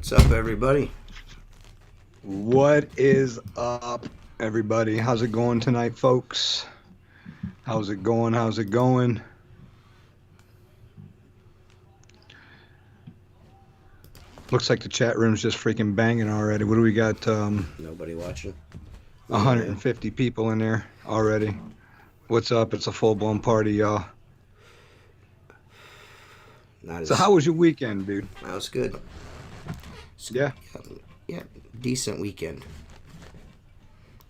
What's up, everybody? What is up, everybody? How's it going tonight, folks? How's it going? How's it going? Looks like the chat room's just freaking banging already. What do we got? Nobody watching? 150 people in there already. What's up? It's a full-blown party, y'all. So how was your weekend, dude? That was good. Yeah? Yeah, decent weekend.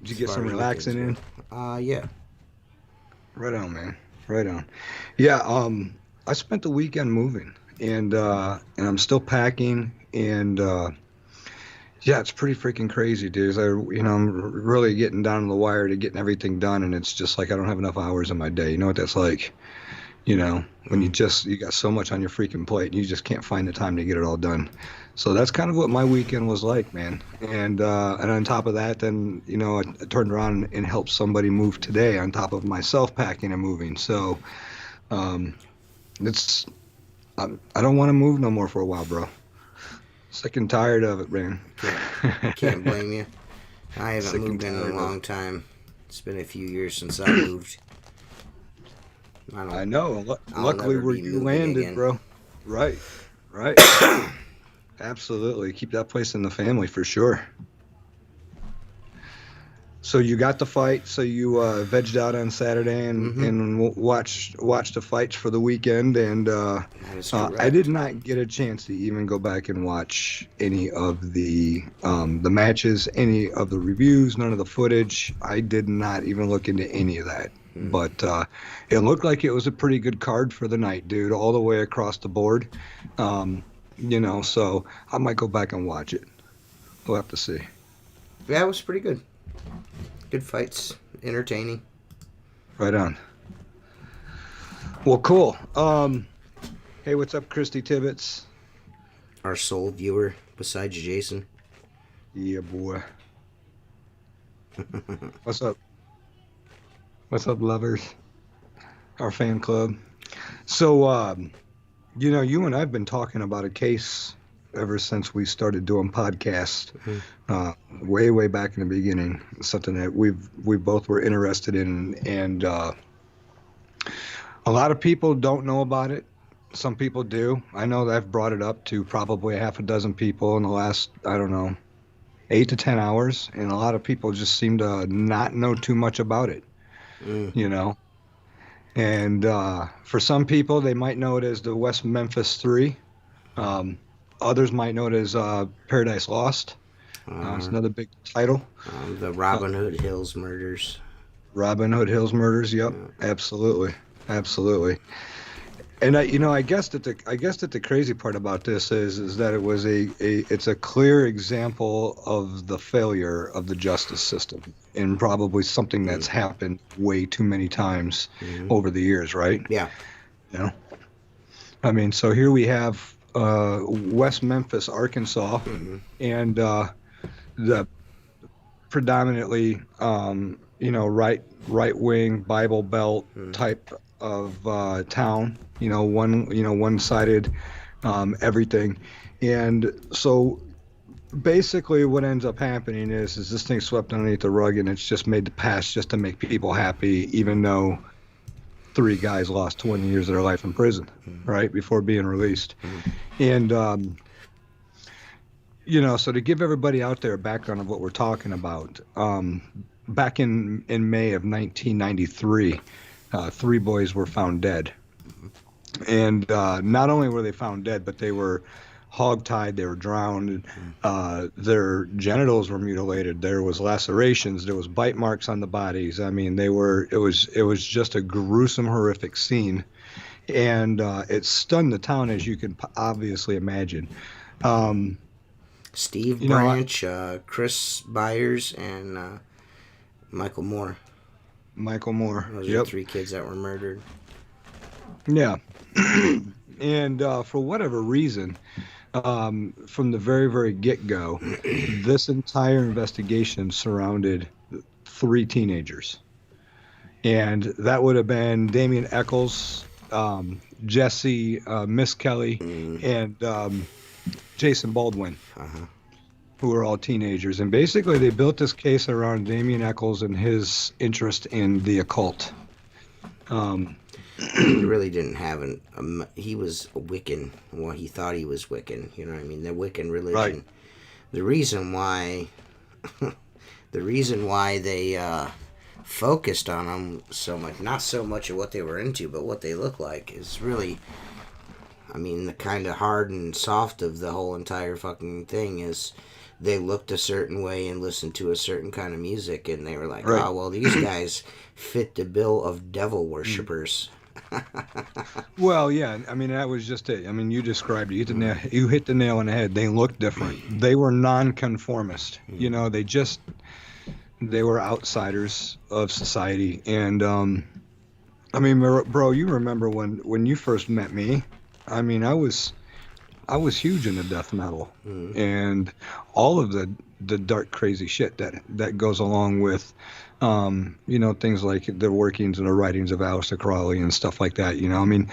Did you get some relaxing in? Yeah. Right on, man. Right on. Yeah, I spent the weekend moving, and I'm still packing, and yeah, it's pretty freaking crazy, dude. I'm really getting down to the wire to getting everything done, and it's just like I don't have enough hours in my day. You know what that's like? You know, when you got so much on your freaking plate, and you just can't find the time to get it all done. So that's kind of what my weekend was like, man. And on top of that, then, you know, I turned around and helped somebody move today on top of myself packing and moving. So I don't want to move no more for a while, bro. Sick and tired of it, man. Can't blame you. I haven't moved in a long time. It's been a few years since I moved. I know. Luckily, where you landed, again. Bro. Right. Absolutely. Keep that place in the family for sure. So you got the fight. So you vegged out on Saturday and watched the fights for the weekend. And I did not get a chance to even go back and watch any of the matches, any of the reviews, none of the footage. I did not even look into any of that. But it looked like it was a pretty good card for the night, dude, all the way across the board. You know, so I might go back and watch it. We'll have to see. Yeah, it was pretty good. Good fights, entertaining. Right on. Well, cool. Hey, what's up, Christy Tibbetts? Our sole viewer besides Jason. Yeah, boy. What's up? What's up, lovers? Our fan club. So, you know, you and I have been talking about a case ever since we started doing podcasts, way back in the beginning. Something that we both were interested in, and a lot of people don't know about it. Some people do. I know that I've brought it up to probably half a dozen people in the last, I don't know, 8 to 10 hours, and a lot of people just seem to not know too much about it. You know, and for some people, they might know it as the West Memphis 3. Others might know it as Paradise Lost. It's another big title. The Robin Hood Hills murders. Robin Hood Hills murders. Yep, absolutely. And I guess that the crazy part about this is that it was it's a clear example of the failure of the justice system, and probably something that's happened way too many times over the years, right? Yeah. You know, I mean, so here we have West Memphis, Arkansas, and the predominantly right wing Bible Belt type of town. One-sided everything, and so basically what ends up happening is this thing swept underneath the rug, and it's just made to pass just to make people happy, even though three guys lost 20 years of their life in prison, right, before being released. And so to give everybody out there a background of what we're talking about, back in May of 1993, three boys were found dead. And not only were they found dead, but they were hogtied, they were drowned, their genitals were mutilated, there was lacerations, there was bite marks on the bodies. I mean, it was just a gruesome, horrific scene. And it stunned the town, as you can obviously imagine. Steve Branch, Chris Byers, and Michael Moore. Michael Moore. Those are the three kids that were murdered. Yeah. And for whatever reason, from the very, very get-go, this entire investigation surrounded three teenagers. And that would have been Damien Eccles, Jesse Miss Kelly, and Jason Baldwin, who were all teenagers. And basically they built this case around Damien Eccles and his interest in the occult. He really didn't have he was a Wiccan. Well, he thought he was Wiccan. You know what I mean? The Wiccan religion. Right. The reason why they focused on them so much, not so much of what they were into, but what they look like, is really, I mean, the kind of hard and soft of the whole entire fucking thing is they looked a certain way and listened to a certain kind of music, and they were like, right. oh, well, these guys fit the bill of devil worshippers. Well, yeah, I mean, that was just it. I mean, you described it. You hit the nail on the head. They looked different. They were nonconformist. You know, they were outsiders of society. And, I mean, bro, you remember when you first met me, I mean, I was huge into death metal and all of the dark, crazy shit that goes along with, things like the workings and the writings of Aleister Crowley and stuff like that. You know, I mean,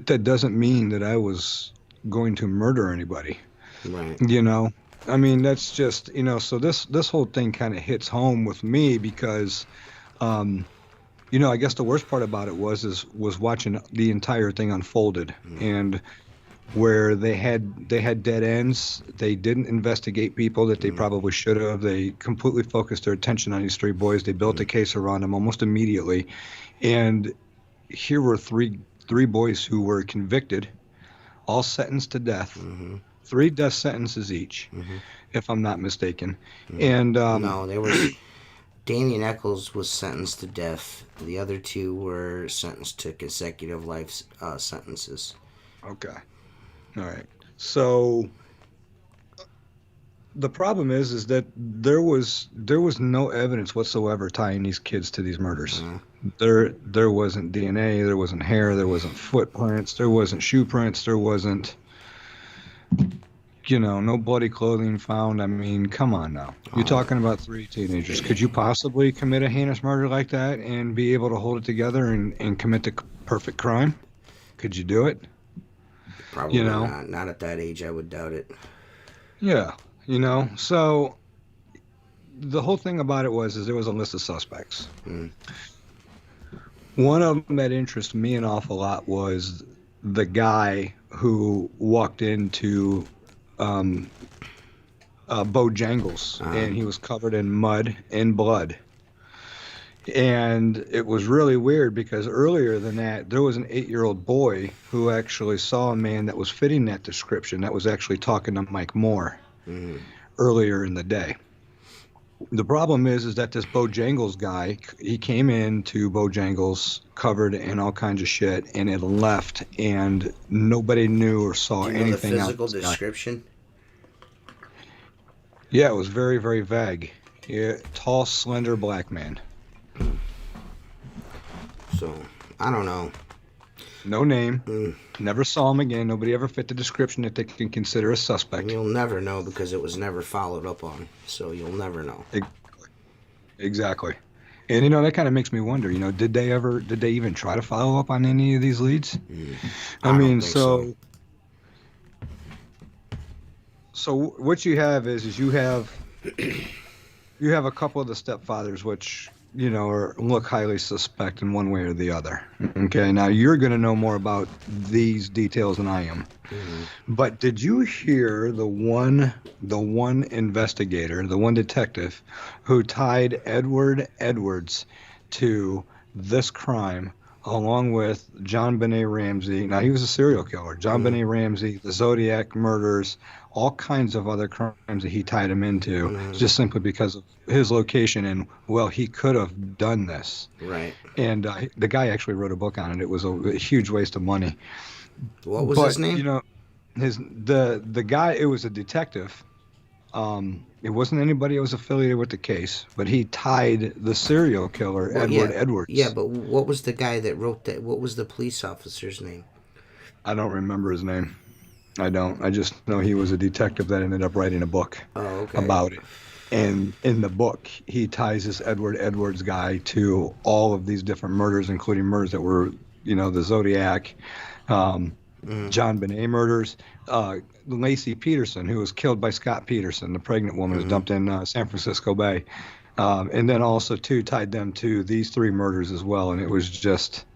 that doesn't mean that I was going to murder anybody. Right. You know, I mean, that's just, so this whole thing kind of hits home with me because, I guess the worst part about it was watching the entire thing unfolded and where they had dead ends. They didn't investigate people that they probably should have. They completely focused their attention on these three boys. They built a case around them almost immediately. And here were three boys who were convicted, all sentenced to death, 3 death sentences each, if I'm not mistaken. And no, there was Damien Eccles was sentenced to death. The other 2 were sentenced to consecutive life sentences. Okay. All right. So the problem is that there was no evidence whatsoever tying these kids to these murders. There wasn't DNA, there wasn't hair, there wasn't footprints, there wasn't shoe prints, there wasn't no bloody clothing found. I mean, come on now. You're talking about 3 teenagers. Could you possibly commit a heinous murder like that and be able to hold it together and commit the perfect crime? Could you do it? Probably not. Not at that age, I would doubt it. Yeah, so the whole thing about it was there was a list of suspects. One of them that interested me an awful lot was the guy who walked into Bojangles, and he was covered in mud and blood. And it was really weird because earlier than that, there was an 8-year-old boy who actually saw a man that was fitting that description that was actually talking to Mike Moore earlier in the day. The problem is that this Bojangles guy, he came into Bojangles covered in all kinds of shit and it left, and nobody knew or saw anything else. The physical description? Yeah, it was very, very vague. Yeah, tall, slender black man. So, I don't know. No name. Never saw him again. Nobody ever fit the description that they can consider a suspect. You'll never know because it was never followed up on. So you'll never know. Exactly. And that kind of makes me wonder, did they even try to follow up on any of these leads? I mean, so So what you have is you have a couple of the stepfathers, which look highly suspect in one way or the other. Okay, now you're going to know more about these details than I am. Mm-hmm. But did you hear the one investigator, the one detective, who tied Edward Edwards to this crime, along with John Benet Ramsey? Now he was a serial killer. John Mm-hmm. Benet Ramsey, the Zodiac murders, all kinds of other crimes that he tied him into, Mm-hmm. just simply because of his location. And well, he could have done this. Right. And the guy actually wrote a book on it. It was a huge waste of money. What was his But name? the guy, it was a detective. It wasn't anybody who was affiliated with the case, but he tied the serial killer Well, Edward yeah, Edwards. but what was the guy that wrote that? What was the police officer's name? I don't remember his name. I don't. I just know he was a detective that ended up writing a book Oh, okay. about it. And in the book, he ties this Edward Edwards guy to all of these different murders, including murders that were, the Zodiac, um, Mm-hmm. John Benet murders, Lacey Peterson, who was killed by Scott Peterson, the pregnant woman who's Mm-hmm. dumped in San Francisco Bay. And then also, too, tied them to these three murders as well. And it was just,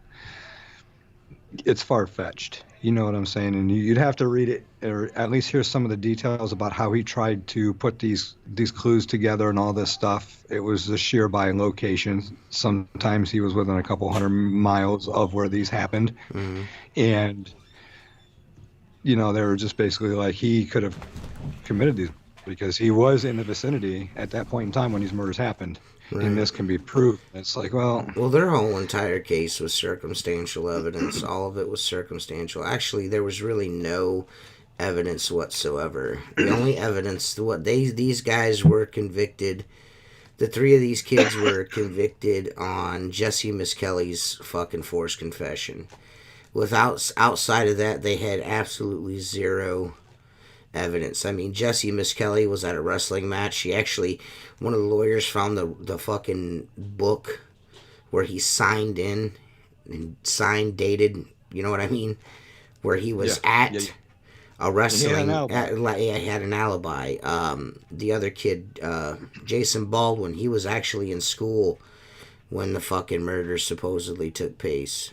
it's far-fetched. You know what I'm saying? And you'd have to read it, or at least hear some of the details about how he tried to put these clues together and all this stuff. It was the sheer by location. Sometimes he was within a couple hundred miles of where these happened. Mm-hmm. And, they were just basically like, he could have committed these because he was in the vicinity at that point in time when these murders happened. Right. And this can be proved. It's like, well, their whole entire case was circumstantial evidence. All of it was circumstantial. Actually, there was really no evidence whatsoever. The only evidence, these guys were convicted. The three of these kids were convicted on Jesse Miskelly's fucking forced confession. Outside of that, they had absolutely zero evidence. I mean, Jesse Miskelly was at a wrestling match. One of the lawyers found the fucking book where he signed in and signed, dated, you know what I mean? Where he was at a wrestling. He had an alibi. The other kid, Jason Baldwin, he was actually in school when the fucking murder supposedly took place.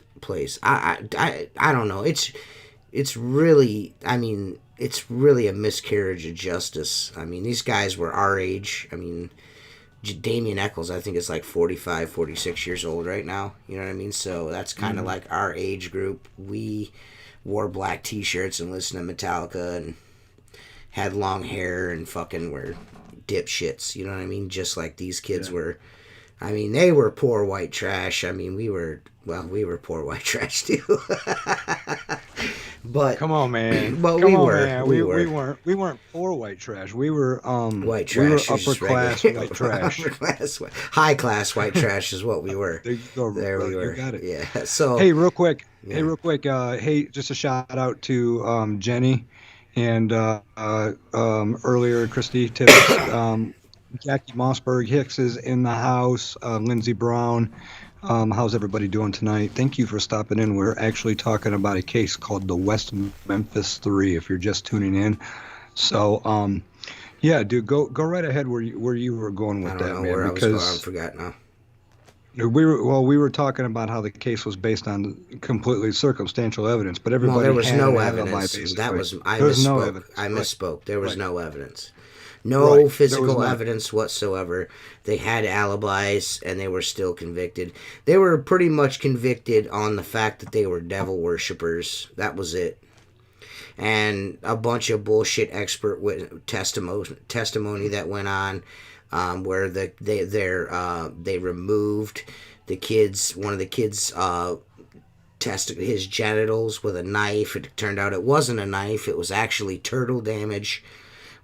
I don't know. It's really, I mean, it's really a miscarriage of justice. I mean, these guys were our age. I mean, Damien Eccles, I think, is like 45, 46 years old right now. You know what I mean? So that's kind of like our age group. We wore black t-shirts and listened to Metallica and had long hair and fucking were dipshits. You know what I mean? Just like these kids were. I mean, they were poor white trash. I mean, we were poor white trash too. But come on, man. But come we on, were. Man. We weren't poor white trash. We were white trash. We were upper class white trash. High class white trash is what we were. There you go. There we were. You got it. Yeah. So hey, real quick. Hey, just a shout out to Jenny and earlier Christy Tibbetts. Jackie Mossberg Hicks is in the house. Lindsey Brown. How's everybody doing tonight? Thank you for stopping in. We're actually talking about a case called the West Memphis 3, if you're just tuning in. So, yeah, dude, go right ahead where you were going with that, man. Where I was going. I forgot now. We were talking about how the case was based on completely circumstantial evidence, but everybody there was had no an alibi, evidence. basically. I There was misspoke. no evidence. I misspoke. There was no evidence. Right. No physical evidence whatsoever. They had alibis and they were still convicted. They were pretty much convicted on the fact that they were devil worshippers. That was it. And a bunch of bullshit expert testimony that went on, where they removed the kids. One of the kids tested his genitals with a knife. It turned out it wasn't a knife. It was actually turtle damage.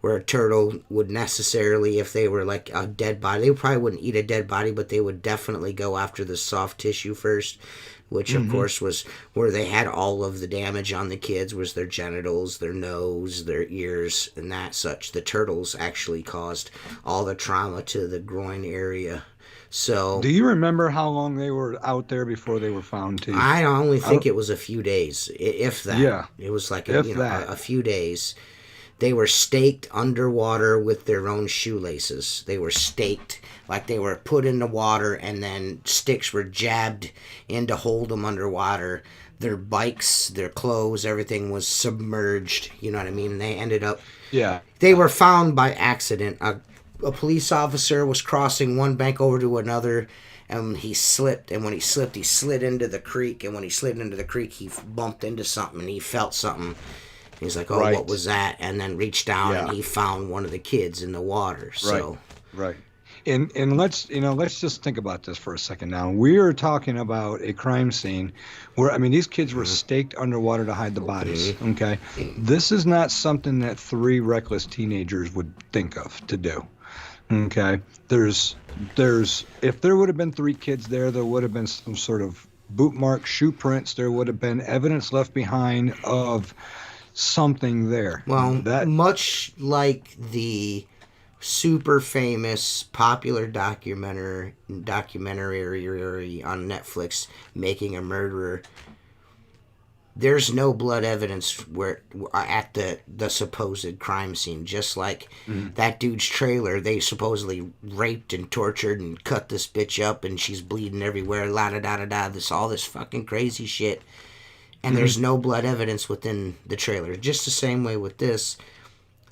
Where a turtle would necessarily, if they were like a dead body, they probably wouldn't eat a dead body, but they would definitely go after the soft tissue first, which of course was where they had all of the damage on the kids, was their genitals, their nose, their ears, and that such. The turtles actually caused all the trauma to the groin area. So, do you remember how long they were out there before they were found? Too? I only think it was a few days, if that. Yeah, it was like a few days. They were staked underwater with their own shoelaces. They were staked like they were put in the water, and then sticks were jabbed in to hold them underwater. Their bikes, their clothes, everything was submerged. You know what I mean? They ended up. Yeah. They were found by accident. A police officer was crossing one bank over to another, and he slipped. And when he slipped, he slid into the creek. And when he slid into the creek, he bumped into something, and he felt something. He's like, "Oh, Right. what was that?" And then reached down, and he found one of the kids in the water. So, right. And let's just think about this for a second now. We are talking about a crime scene where, I mean, these kids were staked underwater to hide the bodies, okay? This is not something that 3 reckless teenagers would think of to do, okay? There's if there would have been 3 kids there would have been some sort of boot mark, shoe prints. There would have been evidence left behind of something there. well, much like the super famous popular documentary on Netflix, Making a Murderer, there's no blood evidence at the supposed crime scene. Just like that dude's trailer, they supposedly raped and tortured and cut this bitch up, and she's bleeding everywhere, la da da da da, all this fucking crazy shit, and there's no blood evidence within the trailer. Just the same way with this.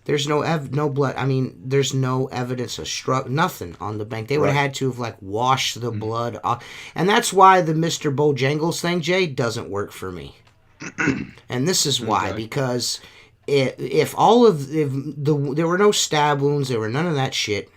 There's no blood. I mean, there's no evidence of nothing on the bank. They would have had to have washed the blood off, and that's why the Mr. Bojangles thing, Jay, doesn't work for me. And this is why, because there were no stab wounds, there were none of that shit.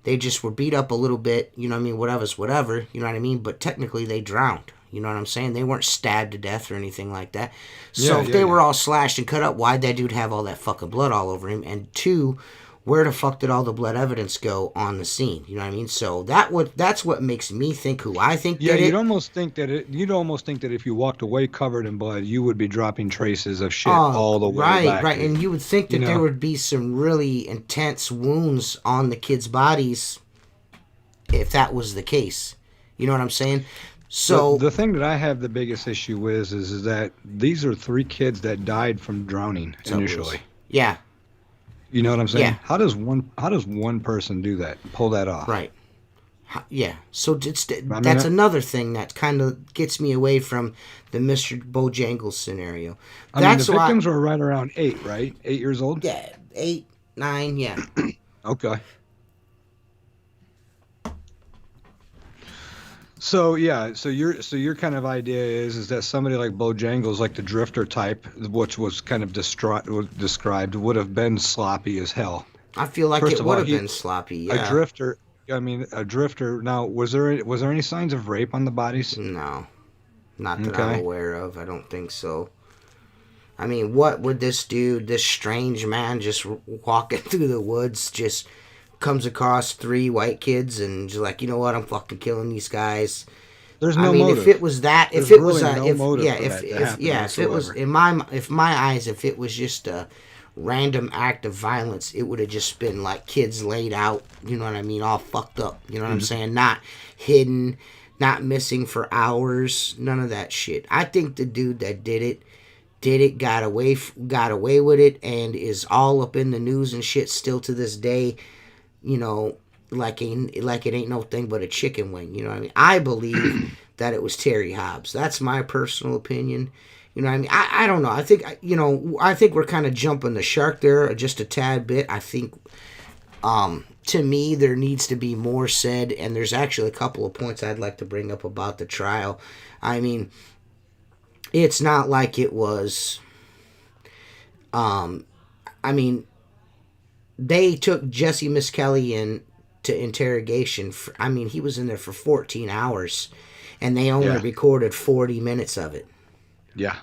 They just were beat up a little bit. You know what I mean? Whatever's whatever. You know what I mean? But technically, they drowned. You know what I'm saying? They weren't stabbed to death or anything like that. So if they were all slashed and cut up, why'd that dude have all that fucking blood all over him? And 2, where the fuck did all the blood evidence go on the scene? You know what I mean? So that's what makes me think who I think did it. You'd almost think that if you walked away covered in blood, you would be dropping traces of shit all the way back. Right. And you would think that there would be some really intense wounds on the kids' bodies if that was the case. You know what I'm saying? So the thing that I have the biggest issue with is that these are 3 kids that died from drowning initially. Yeah. You know what I'm saying? Yeah. How does one person do that? Pull that off? Right. Yeah. So that's another thing that kind of gets me away from the Mr. Bojangles scenario. The victims were right around 8, right? 8 years old? Yeah. 8, 9, yeah. Okay. So your kind of idea is that somebody like Bojangles, like the drifter type, which was kind of described, would have been sloppy as hell. I feel like it would have been sloppy. Yeah. A drifter. Now, was there any signs of rape on the bodies? No, not that I'm aware of. I don't think so. I mean, what would this strange man, just walking through the woods, just comes across 3 white kids and just like, you know what, I'm fucking killing these guys. There's no motive. If it was that, if it was in my eyes, if it was just a random act of violence, it would have just been like kids laid out, you know what I mean, all fucked up, you know what I'm saying, not hidden, not missing for hours, none of that shit. I think the dude that did it, got away with it, and is all up in the news and shit still to this day. You know, like it ain't no thing but a chicken wing. You know what I mean? I believe that it was Terry Hobbs. That's my personal opinion. You know what I mean? I don't know. I think we're kind of jumping the shark there just a tad bit. I think, to me, there needs to be more said, and there's actually a couple of points I'd like to bring up about the trial. I mean, it's not like it was, they took Jesse Miskelly in to interrogation. He was in there for 14 hours, and they only recorded 40 minutes of it. Yeah.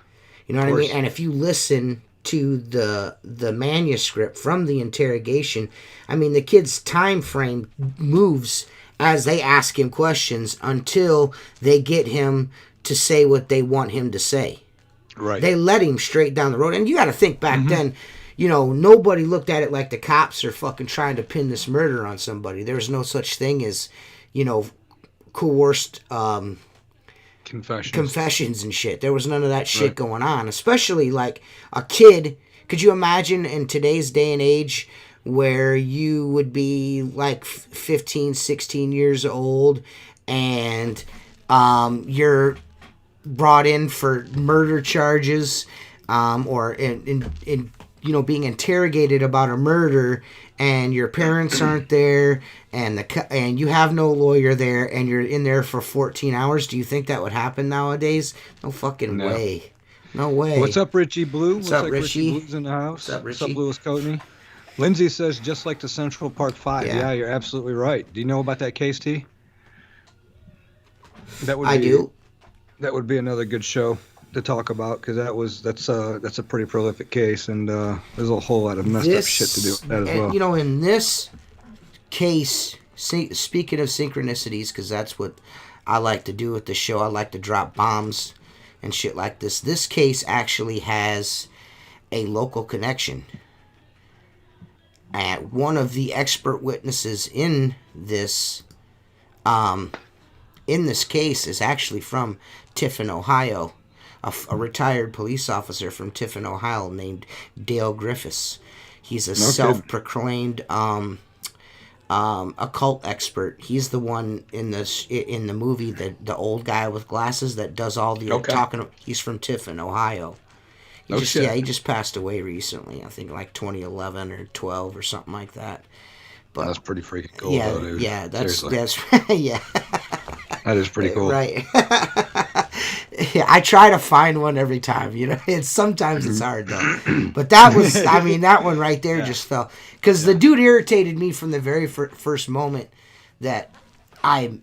You know what I mean? And if you listen to the manuscript from the interrogation, the kid's time frame moves as they ask him questions until they get him to say what they want him to say. Right. They let him straight down the road. And you got to think back then, nobody looked at it like the cops are fucking trying to pin this murder on somebody. There's no such thing as, coerced confessions and shit. There was none of that shit going on. Especially like a kid Could you imagine in today's day and age where you would be like 15, 16 years old and you're brought in for murder charges, or in being interrogated about a murder, and your parents aren't there, and and you have no lawyer there, and you're in there for 14 hours? Do you think that would happen nowadays? No fucking way. No way. What's up, Richie Blue? What's up, like Richie? Richie Blue's in the house. What's up, Richie? What's up, Lewis Coatney? Lindsay says, just like the Central Park 5. Yeah, you're absolutely right. Do you know about that case, T? I do. That would be another good show to talk about, because that's a pretty prolific case, and there's a whole lot of messed up shit to do with that as well. In this case, speaking of synchronicities, because that's what I like to do with the show, I like to drop bombs and shit like this. This case actually has a local connection. And one of the expert witnesses in this case is actually from Tiffin, Ohio. A retired police officer from Tiffin, Ohio, named Dale Griffiths. He's a self-proclaimed occult expert. He's the one in the movie, the old guy with glasses that does all the talking. He's from Tiffin, Ohio. He just passed away recently. I think like 2011 or 12 or something like that. But that's pretty freaking cool, though, dude. Yeah, that's yeah. That is pretty cool. Right. Yeah, I try to find one every time, sometimes it's hard though. But that was, that one right there just fell. Because the dude irritated me from the very first moment that I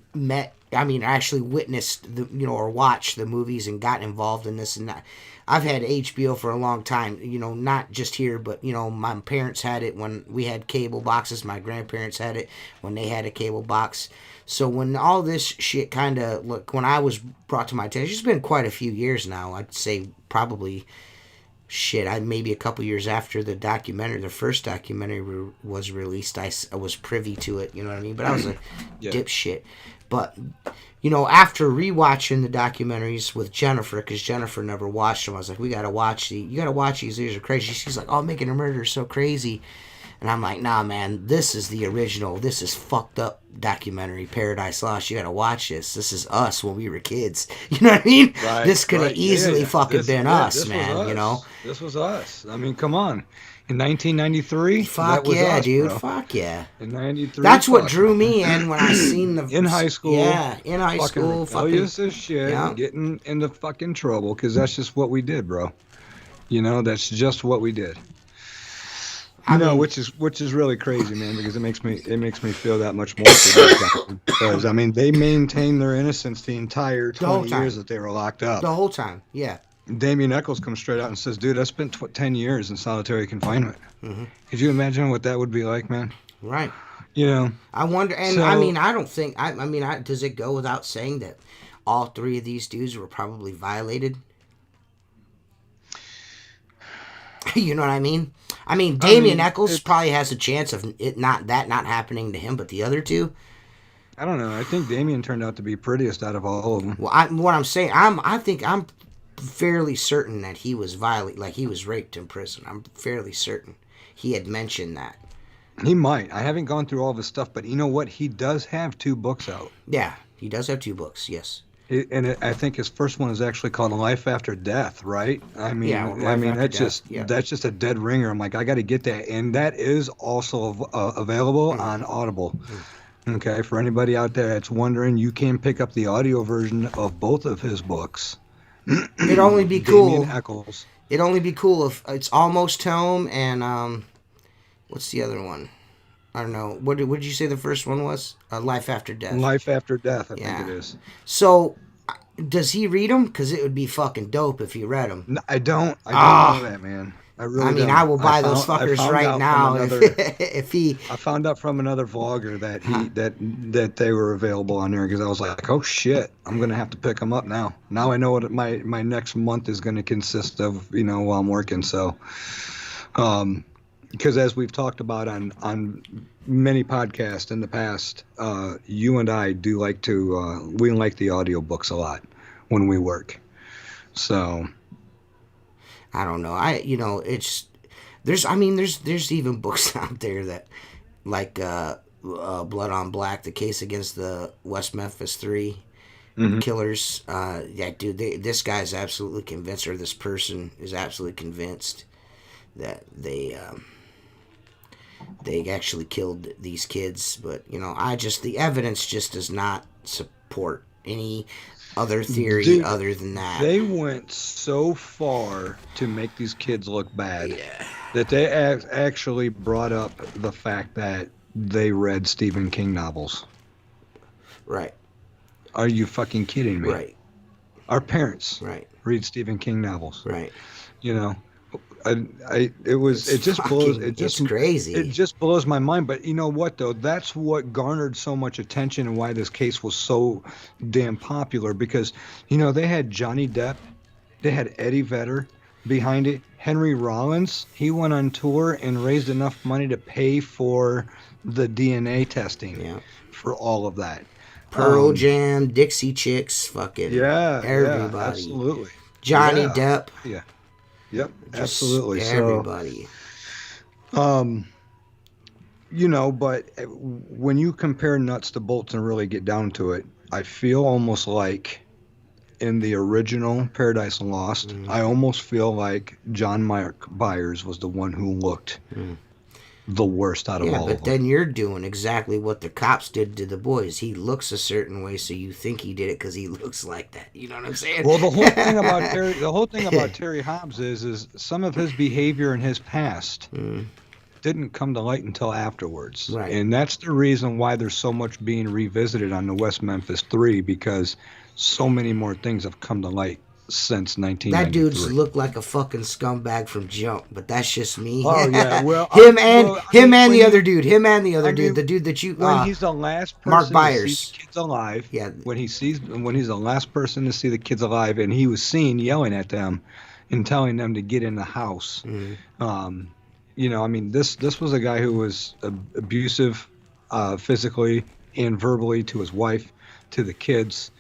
actually witnessed or watched the movies and got involved in this and that. I've had HBO for a long time, not just here, but, my parents had it when we had cable boxes. My grandparents had it when they had a cable box. So when all this shit when I was brought to my attention, it's been quite a few years now. I'd say probably, maybe a couple years after the first documentary was released, I was privy to it, you know what I mean? But I was a dipshit. But, after rewatching the documentaries with Jennifer, because Jennifer never watched them, I was like, you gotta watch these are crazy. She's like, Making a Murderer is so crazy. And I'm like, nah, man, this is the original. This is fucked up documentary, Paradise Lost. You gotta watch this. This is us when we were kids. You know what I mean? Right, this could have easily been us, man. This was us. Come on. In 1993? Fuck yeah, dude. Bro. Fuck yeah. In 93? That's what drew me in when I seen the... In high school. Yeah, in high school. Rebellious as shit. Yeah. Getting into fucking trouble, because that's just what we did, bro. That's just what we did. Which is really crazy, man, because it makes me feel that much more for those guys. Because they maintained their innocence the entire 20 years that they were locked up. The whole time, yeah. Damien Eccles comes straight out and says, "Dude, I spent 10 years in solitary confinement." Mm-hmm. Could you imagine what that would be like, man? Right. I wonder, and I don't think, does it go without saying that all three of these dudes were probably violated? You know what I mean? Damien Eccles probably has a chance of it not happening to him, but the other two, I don't know. I think Damien turned out to be prettiest out of all of them. Well, what I'm saying, I'm fairly certain that he was violated, like he was raped in prison. I'm fairly certain he had mentioned that. He might. I haven't gone through all of his stuff, but you know what? He does have 2 books out. Yeah, he does have 2 books. Yes. I think his first one is actually called Life After Death, right? That's just a dead ringer. I'm like, I got to get that, and that is also available on Audible. Okay, for anybody out there that's wondering, you can pick up the audio version of both of his books. It'd only be cool. Damien Eccles. It'd only be cool if it's Almost Home and what's the other one? I don't know. What did you say the first one was? Life After Death. Life After Death, I think it is. So, does he read them? Because it would be fucking dope if he read them. No, I don't know that, man. I really don't. I will buy those fuckers right now if he... I found out from another vlogger that that they were available on there, because I was like, oh shit, I'm going to have to pick them up now. Now I know what my next month is going to consist of, while I'm working. So, because as we've talked about on many podcasts in the past, you and I do like to, we like the audiobooks a lot when we work. So... I don't know. there's even books out there that, like, Blood on Black, the case against the West Memphis Three Mm-hmm. killers. Yeah, dude, this guy's absolutely convinced, or this person is absolutely convinced that they actually killed these kids. But the evidence just does not support any other theory Dude, other than that. they went so far to make these kids look bad Yeah. that they actually brought up the fact that they read Stephen King novels. Right. Are you fucking kidding me? Right. Our parents Right. read Stephen King novels. Right. You know, It's crazy. It just blows my mind. But you know what though? That's what garnered so much attention and why this case was so damn popular, because they had Johnny Depp, they had Eddie Vedder behind it. Henry Rollins, he went on tour and raised enough money to pay for the DNA testing. Yeah. For all of that. Pearl Jam, Dixie Chicks, fucking everybody. Yeah, absolutely. Johnny Yeah. Depp. Yeah. Yep, Just absolutely. everybody. So, but when you compare nuts to bolts and really get down to it, I feel almost like in the original Paradise Lost, I almost feel like John Mark Byers was the one who looked the worst out of all of them. Yeah, but then you're doing exactly what the cops did to the boys. He looks a certain way, so you think he did it because he looks like that. You know what I'm saying? Well, the whole thing about Terry Hobbs is some of his behavior in his past didn't come to light until afterwards. Right. And that's the reason why there's so much being revisited on the West Memphis 3, because so many more things have come to light since 1993. That dude's looked like a fucking scumbag from Jump, but that's just me. Oh yeah, well, him and the other dude, the dude that you when he's the last person Mark to Byers. see the kids alive. Yeah. When he's the last person to see the kids alive, and he was seen yelling at them and telling them to get in the house. This was a guy who was abusive, physically and verbally, to his wife, to the kids.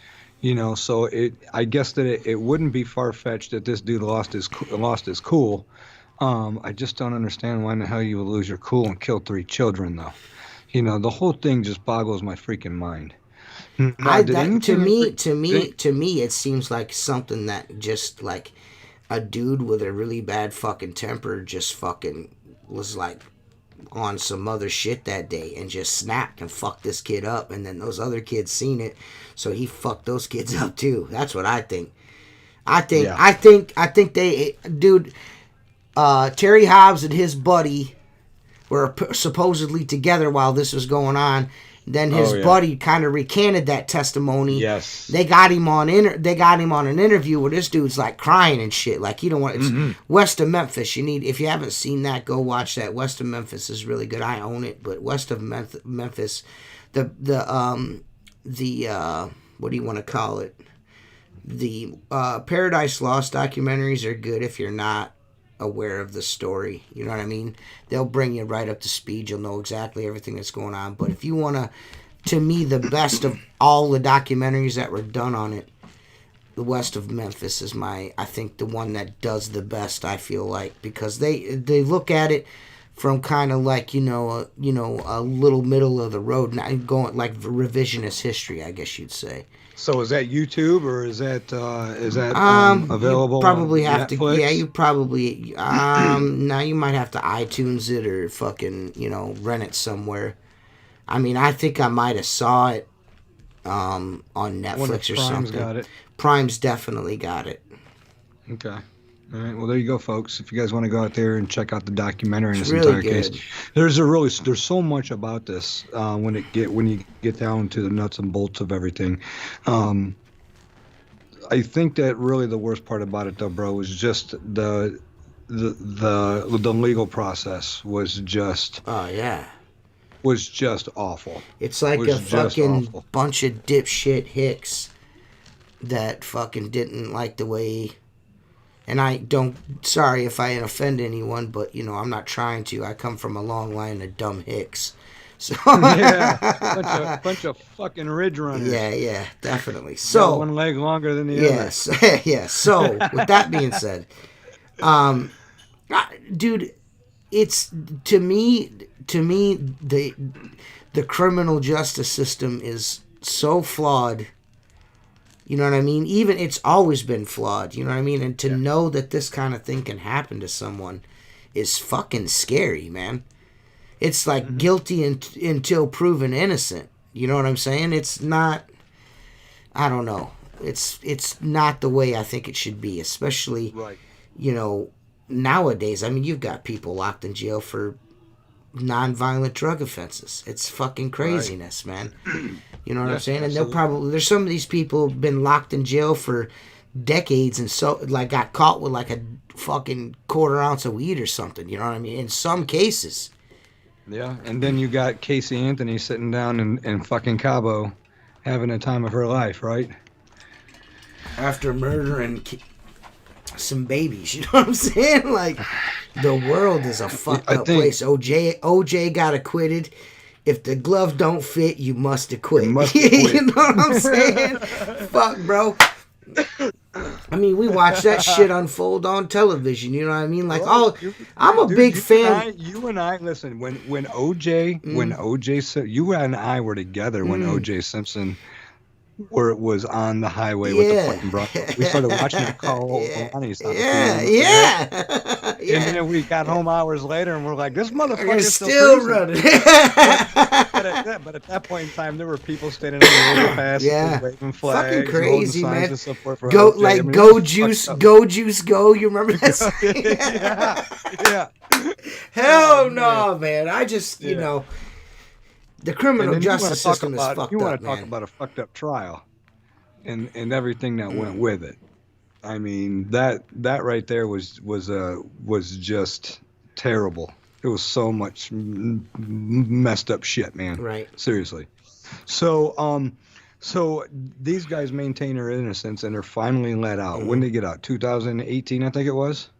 So I guess that it wouldn't be far-fetched that this dude lost his cool. I just don't understand why in the hell you would lose your cool and kill 3 children, though. The whole thing just boggles my freaking mind. To me, it seems like something that just like a dude with a really bad fucking temper just fucking was like on some other shit that day and just snapped and fucked this kid up, and then those other kids seen it, so he fucked those kids up too. That's what I think. I think they, dude, Terry Hobbs and his buddy were supposedly together while this was going on. Then his buddy kind of recanted that testimony. Yes. They got him on an interview where this dude's like crying and shit. Like, you don't want it's West of Memphis. If you haven't seen that, go watch that. West of Memphis is really good. I own it, but West of Memphis, the what do you want to call it? The Paradise Lost documentaries are good if you're not aware of the story. You know what I mean? They'll bring you right up to speed. You'll know exactly everything that's going on. But if you want to me, the best of all the documentaries that were done on it, the West of Memphis is I think the one that does the best, I feel like, because they look at it from kind of like, a little middle of the road, not going like revisionist history, I guess you'd say. So is that YouTube or is that available? You probably on have Netflix? to. Yeah, you probably. Now you might have to iTunes it or fucking rent it somewhere. I mean, I think I might have saw it on Netflix or something. Got it. Prime's definitely got it. Okay. All right. Well, there you go, folks. If you guys want to go out there and check out the documentary in this really entire good. case, there's so much about this when you get down to the nuts and bolts of everything. I think that really the worst part about it, though, bro, was just the legal process was just. Oh yeah. Was just awful. It's like a fucking bunch of dipshit hicks that fucking didn't like the way. And sorry if I offend anyone, but, I'm not trying to. I come from a long line of dumb hicks. So yeah, bunch of fucking ridge runners. Yeah, definitely. So got one leg longer than the other. Yes. So, with that being said, dude, it's to me the criminal justice system is so flawed. You know what I mean? Even it's always been flawed. You know what I mean? And to know that this kind of thing can happen to someone is fucking scary, man. It's like guilty until proven innocent. You know what I'm saying? It's not. I don't know. It's not the way I think it should be, especially Right. you know nowadays. I mean, you've got people locked in jail for non-violent drug offenses. It's fucking craziness, man. You know what I'm saying? And they'll probably there's some of these people have been locked in jail for decades and so like got caught with like a fucking quarter ounce of weed or something. You know what I mean? In some cases. Yeah, and then you got Casey Anthony sitting down in fucking Cabo having a time of her life, right? After murdering some babies, you know what I'm saying? Like, the world is a fucked up place. OJ got acquitted. If the glove don't fit, you must acquit. You know what I'm saying? Fuck, bro. I mean, we watch that shit unfold on television. You know what I mean? Like, I'm a big fan. You and I, listen. When OJ, you and I were together when OJ Simpson was on the highway with the fucking Bronco. We started watching it. Carl Maloney's on Yeah. And then we got home hours later, and we're like, "This motherfucker's still running." But at that point in time, there were people standing on the overpass, waving flags, fucking crazy, man. And support for go OJ. like, I mean, go juice, go. You remember that? yeah. Hell no, man. I just, you know. The criminal justice system is fucked up, You want to talk about a fucked up trial and everything that went with it. I mean, that right there was just terrible. It was so much messed up shit, man. Right. Seriously. So these guys maintain their innocence and they're finally let out. When did they get out? 2018, I think it was?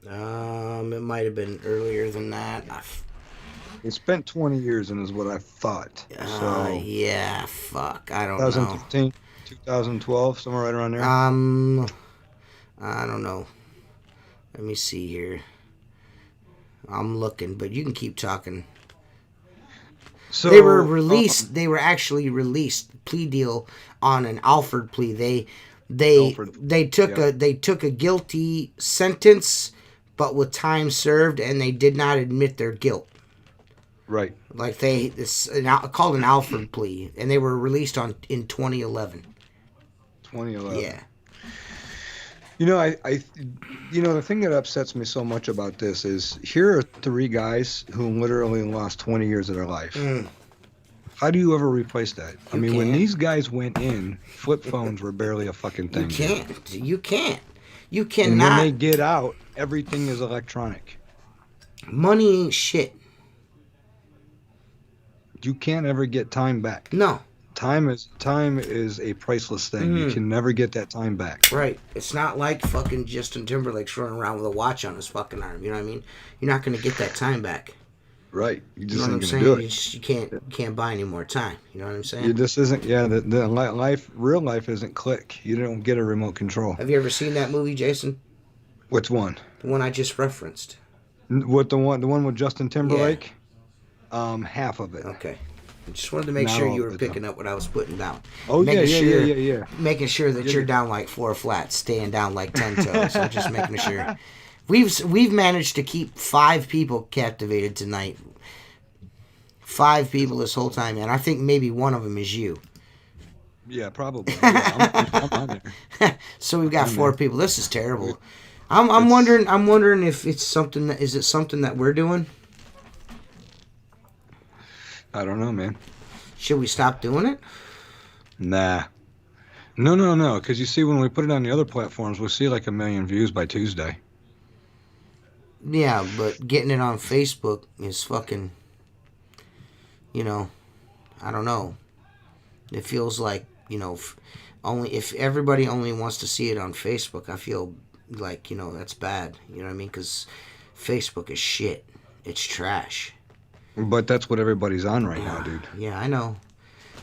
It might have been earlier than that. They spent 20 years in is what I thought. Yeah, fuck. I don't 2015, 2012, somewhere right around there. I don't know. Let me see here. I'm looking, but you can keep talking. So they were released. They were actually released. Plea deal on an Alford plea. They took a guilty sentence, but with time served, and they did not admit their guilt. Right. Like it's called an Alford plea, and they were released in 2011. 2011. Yeah. You know, the thing that upsets me so much about this is here are three guys who literally lost 20 years of their life. How do you ever replace that? I mean, when these guys went in, flip phones were barely a fucking thing. You can't. You cannot. And when they get out, everything is electronic. Money ain't shit. You can't ever get time back. No. Time is a priceless thing. You can never get that time back. Right. It's not like fucking Justin Timberlake's running around with a watch on his fucking arm. You know what I mean? You're not going to get that time back. Right. You just you know ain't what going to do it. You can't buy any more time. You know what I'm saying? This isn't. Yeah. Real life isn't click. You don't get a remote control. Have you ever seen that movie, Jason? Which one? The one I just referenced. What the one with Justin Timberlake? Yeah. Half of it. Okay. I just wanted to make sure you were picking up what I was putting down. Oh, yeah. Making sure that you're down like 4 flats, staying down like 10 toes. So just making sure. We've managed to keep 5 people captivated tonight. 5 people this whole time, and I think maybe one of them is you. Yeah, probably. Yeah, I'm on there. So we've got 4 people. This is terrible. I'm wondering if it's something that is it something that we're doing? I don't know, man. Should we stop doing it? Nah. No. Because you see, when we put it on the other platforms, we'll see like 1 million views by Tuesday. Yeah, but getting it on Facebook is fucking, I don't know. It feels like, only if everybody only wants to see it on Facebook, I feel like, that's bad. You know what I mean? Because Facebook is shit. It's trash. But that's what everybody's on right now, dude. Yeah, I know.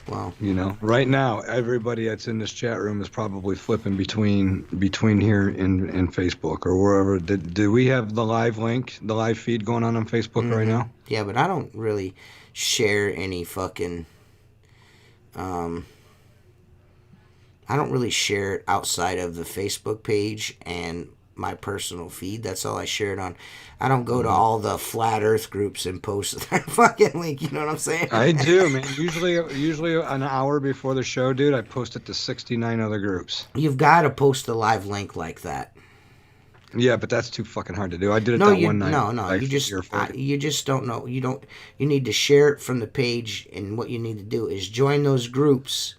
Well, You know, right now, everybody that's in this chat room is probably flipping between here and Facebook or wherever. Do we have the live link, the live feed going on Facebook right now? yeah, but I don't really share any fucking. Um, I don't really share it outside of the Facebook page and my personal feed. That's all I share it on. I don't go to all the flat Earth groups and post their fucking link. You know what I'm saying? I do, man. Usually an hour before the show, dude, I post it to 69 other groups. You've got to post a live link like that. Yeah, but that's too fucking hard to do. I did it No, that one night. no. You just you just don't know. You don't. You need to share it from the page, and what you need to do is join those groups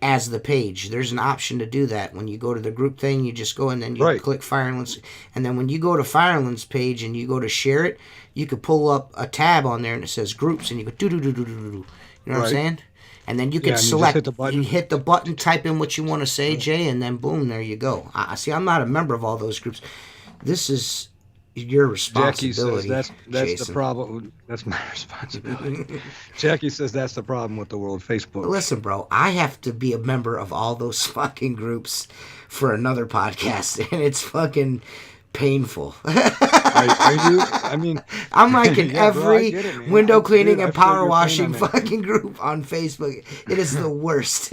as the page. There's an option to do that. When you go to the group thing, you just go and then you click Firelands, and then when you go to Firelands page and you go to share it, you could pull up a tab on there and it says groups, and you go do do do do do do. You know what I'm saying? And then you can select. You hit the button, type in what you want to say, Jay, and then boom, there you go. I see. I'm not a member of all those groups. This is your responsibility. Jackie says that's Jason. the problem. That's my responsibility. Jackie says that's the problem with the world Facebook. Listen, bro, I have to be a member of all those fucking groups for another podcast, and it's fucking painful. Are you? I mean, I'm like in every window cleaning and power washing on fucking group on Facebook. It is the worst.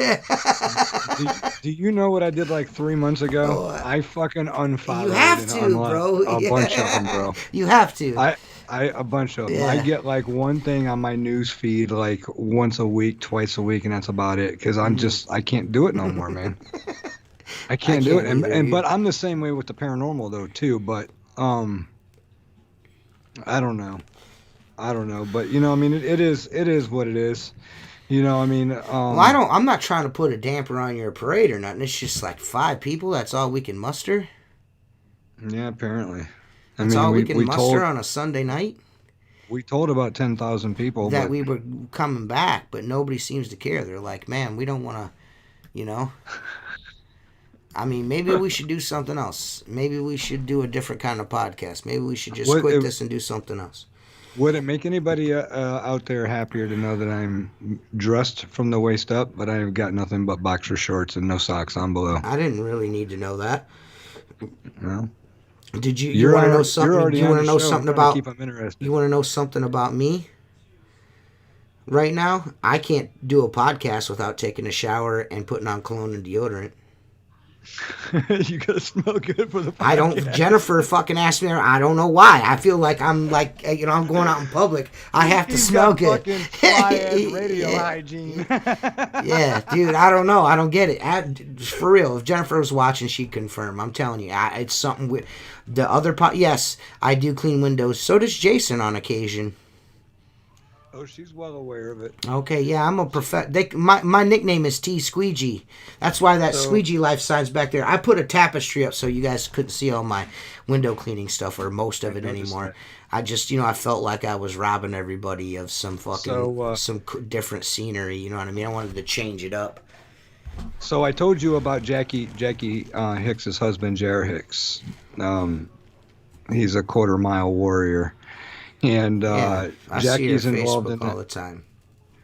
do you know what I did like 3 months ago? I fucking unfollowed. You have to, bro. A bunch of them, bro. You have to. A bunch of them. Yeah. I get like one thing on my news feed like once a week, twice a week, and that's about it. Because I can't do it no more, man. I can't do it. But I'm the same way with the paranormal though too. But I don't know. But you know, I mean, it is what it is. You know, I mean, well, I'm not trying to put a damper on your parade or nothing. It's just like 5 people. That's all we can muster. Yeah, apparently. That's all we can muster on a Sunday night. We told about 10,000 people that we were coming back, but nobody seems to care. They're like, man, we don't want to, you know. I mean, maybe we should do something else. Maybe we should do a different kind of podcast. Maybe we should just quit this and do something else. Would it make anybody out there happier to know that I'm dressed from the waist up, but I've got nothing but boxer shorts and no socks on below? I didn't really need to know that. No. Did you want to know something? Do you want to know something about? Keep them interested. You want to know something about me? Right now, I can't do a podcast without taking a shower and putting on cologne and deodorant. You gotta smell good for the podcast. I don't. Jennifer fucking asked me. I don't know why. I feel like I'm like, you know, I'm going out in public. I have to smell good. Fucking fly-ass radio hygiene. Yeah, dude. I don't know. I don't get it. For real. If Jennifer was watching, she'd confirm. I'm telling you, it's something with the other yes, I do clean windows. So does Jason on occasion. Oh, she's well aware of it. Okay, yeah, I'm a my nickname is T Squeegee. That's why that squeegee life sign's back there. I put a tapestry up so you guys couldn't see all my window cleaning stuff or most of it anymore. I just, you know, I felt like I was robbing everybody of some fucking some different scenery. You know what I mean? I wanted to change it up. So I told you about Jackie Hicks's husband, J.R. Hicks. He's a quarter-mile warrior. And Jackie's involved in all the time.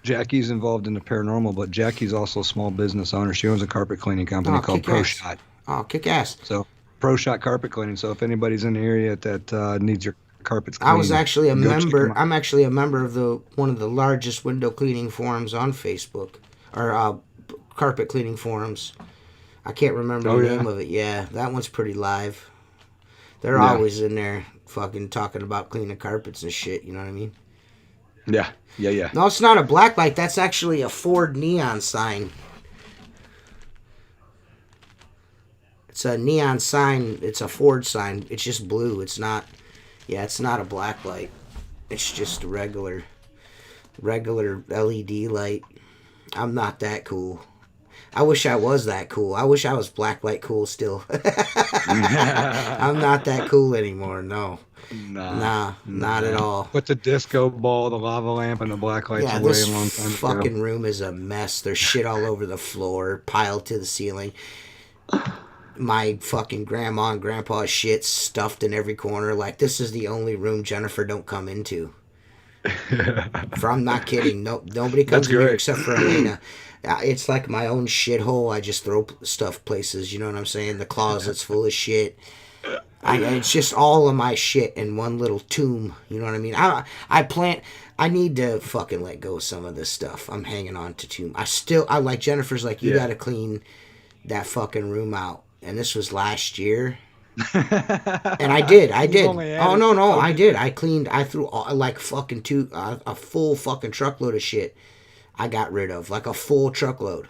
Jackie's involved in the paranormal, but Jackie's also a small business owner. She owns a carpet cleaning company called Pro Shot. Oh, kick ass! So Pro Shot carpet cleaning. So if anybody's in the area that needs your carpets cleaned, I was actually a member. I'm actually a member of one of the largest window cleaning forums on Facebook, or carpet cleaning forums. I can't remember the name of it. Yeah, that one's pretty live. They're always in there fucking talking about cleaning carpets and shit, you know what I mean? Yeah. No, it's not a black light. That's actually a Ford neon sign. It's a neon sign. It's a Ford sign. It's just blue. It's not a black light. It's just a regular LED light. I'm not that cool. I wish I was that cool. I wish I was blacklight cool still. I'm not that cool anymore. No. Nah, not at all. Put the disco ball, the lava lamp, and the blacklights away a long time ago. This fucking room is a mess. There's shit all over the floor, piled to the ceiling. My fucking grandma and grandpa's shit stuffed in every corner. Like, this is the only room Jennifer don't come into. I'm not kidding. No, nobody That's comes in here great. except for Elena. It's like my own shithole. I just throw stuff places. You know what I'm saying? The closet's full of shit. It's just all of my shit in one little tomb. You know what I mean? I plant. I need to fucking let go of some of this stuff. I'm hanging on to tomb. I like Jennifer's like, you Yeah. got to clean that fucking room out. And this was last year. And I did. I You've did. only Oh, added. no, no. Oh, I did did. you? I cleaned. I threw like fucking a full fucking truckload of shit I got rid of. Like a full truckload.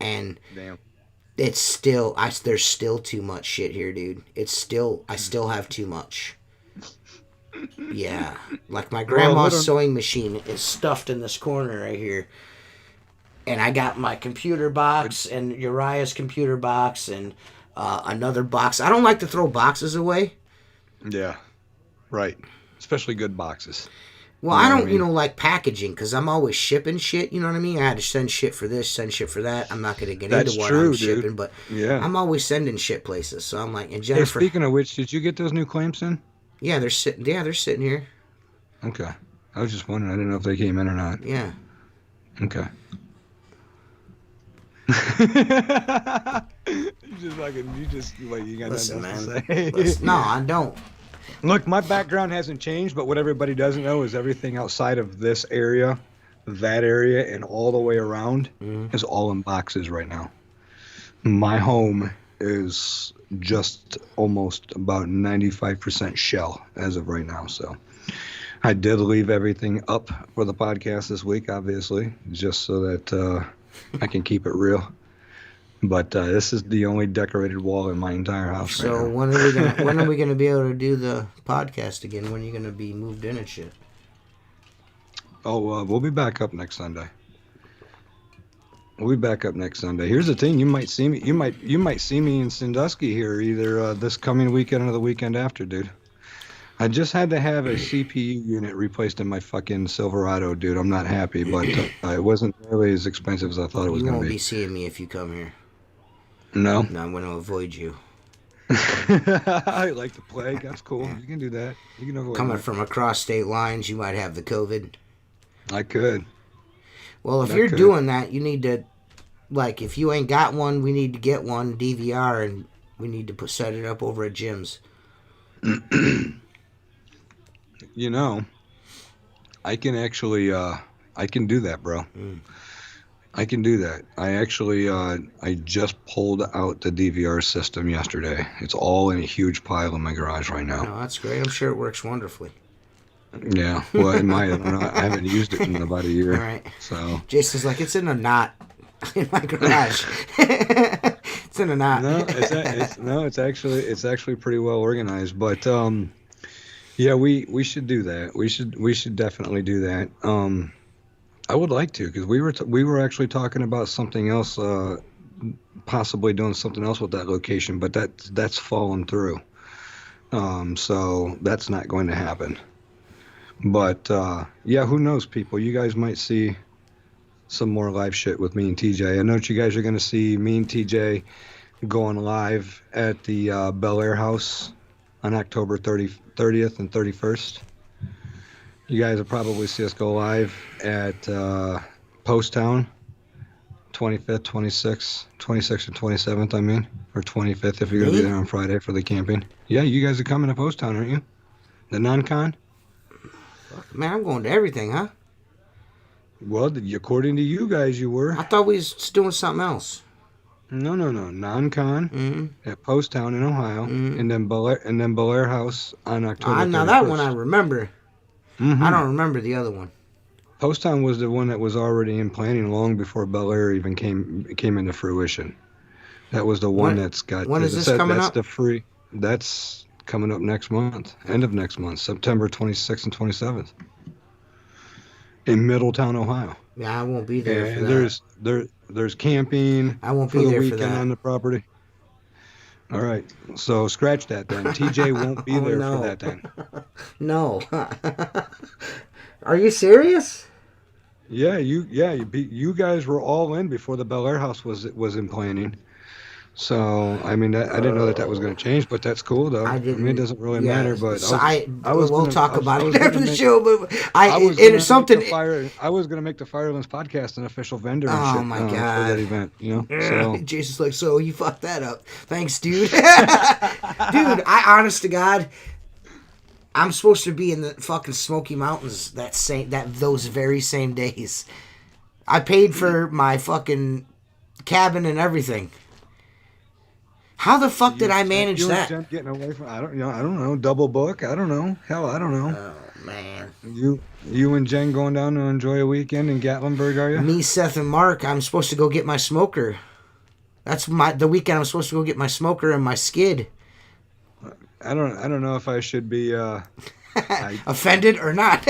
And Damn. it's still, there's still too much shit here, dude. I still have too much. Yeah. Like my Well, grandma's little. sewing machine is stuffed in this corner right here. And I got my computer box and Uriah's computer box and another box. I don't like to throw boxes away. Yeah. Right. Especially good boxes. Well, You I know what I don't, mean? like packaging because I'm always shipping shit. You know what I mean? I had to send shit for this, send shit for that. I'm not going to get into That's what I'm true, dude. shipping, but Yeah. I'm always sending shit places. So I'm like, and Hey, Jennifer, speaking of which, did you get those new clamps in? yeah, they're sitting. Yeah, they're sitting here. Okay. I was just wondering. I didn't know if they came in or not. Yeah. Okay. You got Listen, nothing else man. to say. No, I don't. Look, my background hasn't changed, but what everybody doesn't know is everything outside of this area, that area, and all the way around is all in boxes right now. My home is just almost about 95% shell as of right now. So I did leave everything up for the podcast this week, obviously, just so that I can keep it real. But this is the only decorated wall in my entire house So right now. when are we gonna be able to do the podcast again? When are you gonna be moved in and shit? Oh, we'll be back up next Sunday. We'll be back up next Sunday. Here's the thing: you might see me. You might see me in Sandusky here either this coming weekend or the weekend after, dude. I just had to have a CPU unit replaced in my fucking Silverado, dude. I'm not happy, but it wasn't nearly as expensive as I thought it was You going won't to be be. seeing me if you come here. No. No, I'm gonna avoid you. I like the plague. That's cool. You can do that. You can avoid Coming that. from across state lines, you might have the COVID. I could. Well, if I you're could. doing that, you need to, like, if you ain't got one, we need to get one DVR and we need to set it up over at Jim's. You know, I can actually, I can do that, bro. I can do that. I actually, I just pulled out the DVR system yesterday. It's all in a huge pile in my garage right now. No, that's great. I'm sure it works wonderfully. Yeah, well, it might. I don't know. I haven't used it in about a year. All right. So. Jason's like, it's in a knot in my garage. It's in a knot. It's actually pretty well organized. But yeah, we should do that. We should definitely do that. I would like to because we were actually talking about something else, possibly doing something else with that location, but that's fallen through. So that's not going to happen. But yeah, who knows, people? You guys might see some more live shit with me and TJ. I know that you guys are going to see me and TJ going live at the Bel Air House on October 30th and 31st. You guys will probably see us go live at Post Town, 25th, 26th, and 27th, I mean. Or 25th if you're going to be there on Friday for the camping. Yeah, you guys are coming to Post Town, aren't you? The non-con? Man, I'm going to everything, huh? Well, according to you guys, you were. I thought we was doing something else. No. Non-con at Post Town in Ohio, and then Bel Air House on October 31st. Now that one I remember. I don't remember the other one. Post Town was the one that was already in planning long before Bel Air even came into fruition. That was the one that's got. When is this coming up? That's coming up next month, end of next month, September 26th and 27th, in Middletown, Ohio. Yeah, I won't be there for that. There's camping. I won't for be the there weekend for that. on the property. All right, so scratch that then. TJ won't be there for that then. No. Are you serious? Yeah, you guys were all in before the Bel Air House was in planning. So, I mean, I didn't know that was going to change, but that's cool, though. I I mean, it didn't. doesn't really Yeah, matter. But so I was we'll gonna, talk about I it was after gonna the make, show. But I was it is gonna make something. I was gonna make the Firelands podcast an official vendor and Oh shit my for that god. event. So. Jason's like, so you fucked that up. Thanks, dude. Dude, I honest to God, I'm supposed to be in the fucking Smoky Mountains those very same days. I paid for my fucking cabin and everything. How the fuck did I manage You and that? Jen getting away from I don't know, double book. I don't know. Hell, I don't know. Oh man. You and Jen going down to enjoy a weekend in Gatlinburg, are you? Me, Seth, and Mark, I'm supposed to go get my smoker. That's the weekend I'm supposed to go get my smoker and my skid. I don't know if I should be Offended or not?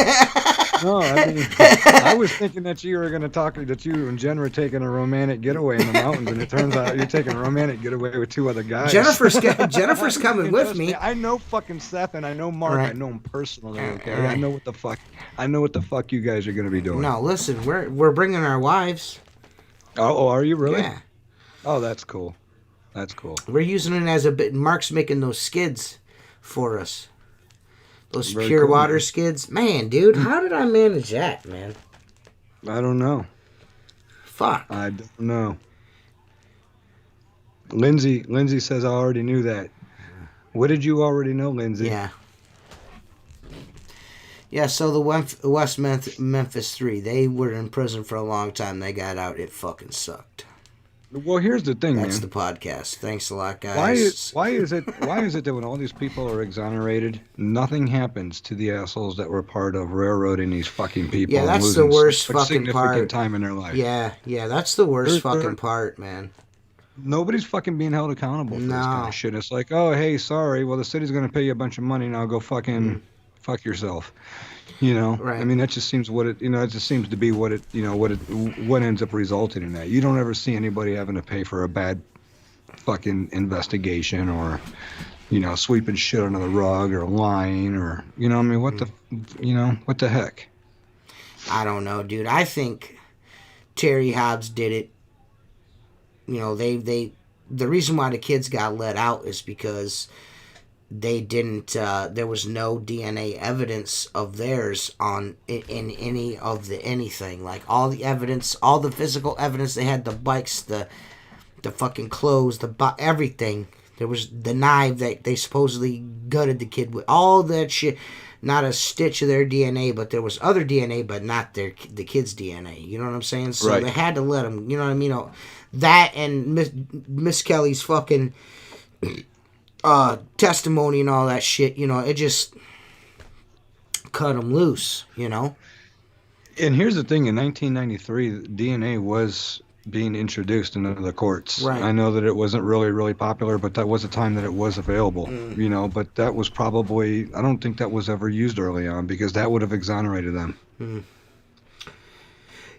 No, I mean, I was thinking that you were going to talk that you and Jen were taking a romantic getaway in the mountains, and it turns out you're taking a romantic getaway with two other guys. Jennifer's coming with me. I know fucking Seth and I know Mark. Right. I know him personally. Okay, Right. I know what the fuck you guys are going to be doing. No, listen, we're bringing our wives. Oh, are you really? Yeah. Oh, that's cool. That's cool. We're using it as a bit. Mark's making those skids for us. Those Very pure cool, water man. skids. Man, dude, how did I manage that, man? I don't know. Fuck. I don't know. Lindsay says I already knew that. What did you already know, Lindsay? Yeah. Yeah, so the West Memphis 3, they were in prison for a long time. They got out. It fucking sucked. Well, here's the thing, That's man. the podcast. Thanks a lot, guys. Why is it that when all these people are exonerated, nothing happens to the assholes that were part of railroading these fucking people? Yeah, and that's the losing worst such fucking significant part. time in their life. Yeah, that's the worst They're- fucking part, man. Nobody's fucking being held accountable for this kind No. of shit. It's like, oh, hey, sorry. Well, the city's going to pay you a bunch of money. Now go fucking fuck yourself. Right. I mean, that just seems it just seems to be what ends up resulting in that. You don't ever see anybody having to pay for a bad fucking investigation or, sweeping shit under the rug or lying or, I mean, what the heck? I don't know, dude. I think Terry Hobbs did it. The reason why the kids got let out is because they didn't, there was no DNA evidence of theirs in any of anything. Like all the evidence, all the physical evidence, they had the bikes, the fucking clothes, everything. There was the knife that they supposedly gutted the kid with. All that shit. Not a stitch of their DNA, but there was other DNA, but not the kid's DNA. You know what I'm saying? So Right. they had to let them. You know what I mean? That and Miss Kelly's fucking testimony and all that shit. It just cut them loose. And here's the thing: in 1993, DNA was being introduced into the courts. Right. I know that it wasn't really, really popular, but that was a time that it was available. But that was probably, I don't think that was ever used early on because that would have exonerated them.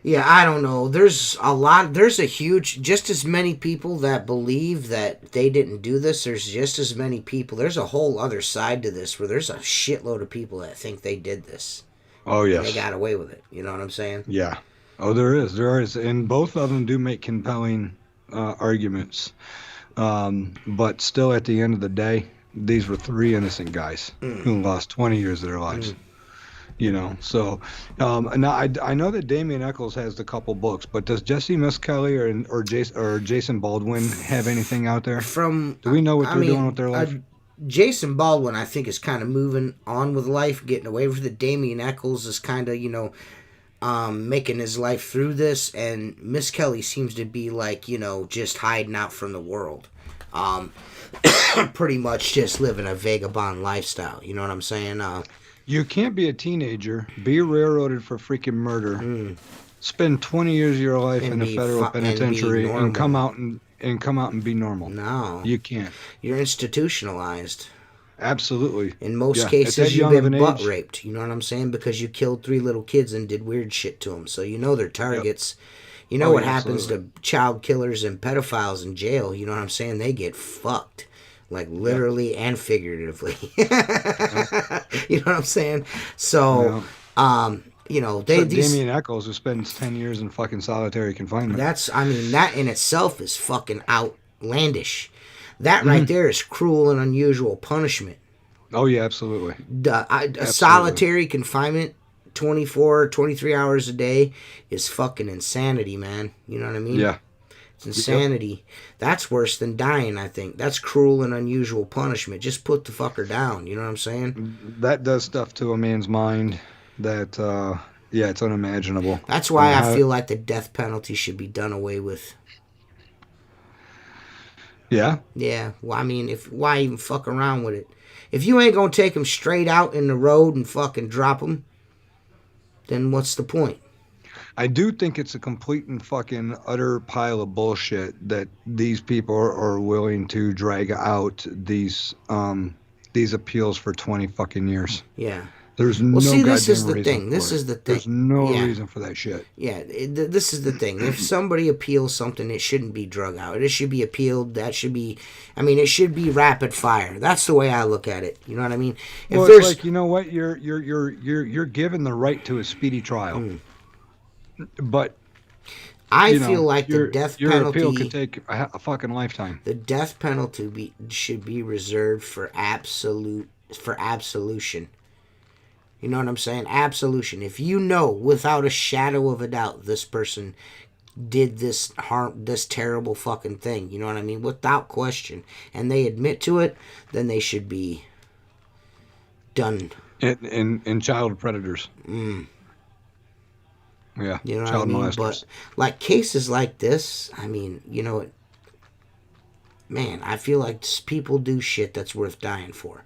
Yeah, I don't know. There's a huge, just as many people that believe that they didn't do this, there's just as many people, there's a whole other side to this where there's a shitload of people that think they did this. Oh, yes. And they got away with it. You know what I'm saying? Yeah. Oh, there is. And both of them do make compelling arguments. But still, at the end of the day, these were three innocent guys who lost 20 years of their lives. So now I know that Damien Eccles has the couple books, but does Jesse Kelly or Jason Baldwin have anything out there? Do we know what they're doing with their life? Jason Baldwin, I think, is kind of moving on with life, getting away with it. Damien Eccles is kind of, making his life through this, and Miss Kelly seems to be like, just hiding out from the world. Pretty much just living a vagabond lifestyle. You know what I'm saying? You can't be a teenager, be railroaded for freaking murder, spend 20 years of your life in a federal penitentiary, and come out and be normal. No, you can't. You're institutionalized. Absolutely. In most cases, you've been butt raped. You know what I'm saying? Because you killed 3 little kids and did weird shit to them. So they're targets. Yep. You know what happens to child killers and pedophiles in jail. You know what I'm saying? They get fucked. Like literally and figuratively. You know what I'm saying? So, Damien Eccles, who spends 10 years in fucking solitary confinement. That in itself is fucking outlandish. That right Mhm. there is cruel and unusual punishment. Oh yeah, absolutely. A Absolutely. solitary confinement 24, 23 hours a day is fucking insanity, man. You know what I mean? Yeah. It's Yep. insanity. That's worse than dying, I think. That's cruel and unusual punishment. Just put the fucker down. You know what I'm saying? That does stuff to a man's mind that yeah, it's unimaginable. That's I why mean, I how feel like the death penalty should be done away with. yeah. Yeah, well, I mean, if why even fuck around with it? If you ain't gonna take them straight out in the road and fucking drop them, then what's the point? I do think it's a complete and fucking utter pile of bullshit that these people are willing to drag out these appeals for 20 fucking years. Yeah. There's Well, no see, this is goddamn the reason thing. This for it. is the thing. There's no Yeah. reason for that shit. Yeah, this is the thing. If somebody appeals something, it shouldn't be drug out. It should be appealed. That should be, I mean, it should be rapid fire. That's the way I look at it. You know what I mean? If Well, it's there's, like, you know what? You're given the right to a speedy trial. But, I you feel know, like your appeal could take a fucking lifetime. the death penalty should be reserved for absolution. You know what I'm saying? Absolution. If you know without a shadow of a doubt this person did this terrible fucking thing, you know what I mean? Without question, and they admit to it, then they should be done. In child predators. Yeah, You know what I child mean? But molesters. like cases like this, I mean, you know, man, I feel like people do shit that's worth dying for.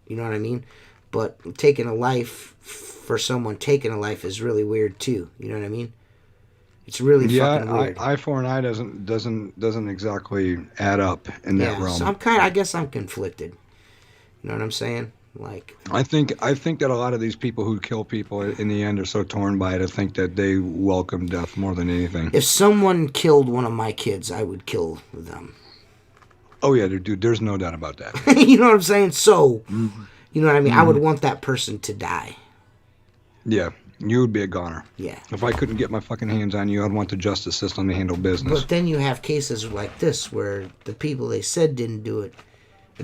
You know what I mean? But taking a life for someone taking a life is really weird too. You know what I mean? It's really fucking Yeah, weird. eye for an eye doesn't exactly add up in that Yeah, so realm. I guess I'm conflicted. You know what I'm saying? Like, I think that a lot of these people who kill people in the end are so torn by it. I think that they welcome death more than anything. if someone killed one of my kids, I would kill them. Oh yeah, dude, there's no doubt about that. You know what I'm saying? So, Hmm. you know what I mean? I would Hmm. want that person to die. Yeah, you would be a goner. Yeah. If I couldn't get my fucking hands on you, I'd want the justice system to handle business. But then you have cases like this where the people they said didn't do it,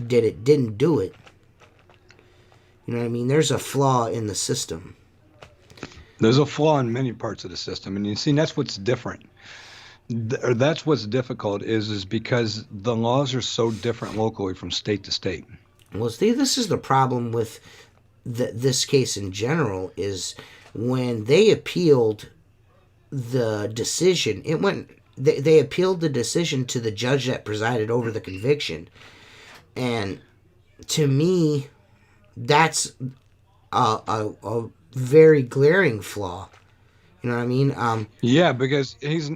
didn't do it. You know what I mean? There's a flaw in the system. There's a flaw in many parts of the system, and you see that's what's different. Or that's what's difficult is because the laws are so different locally from state to state. Well, see, this is the problem with this case in general is when they appealed the decision, it went. They appealed the decision to the judge that presided over the conviction, and to me, that's a very glaring flaw. You know what I mean? Yeah, because he's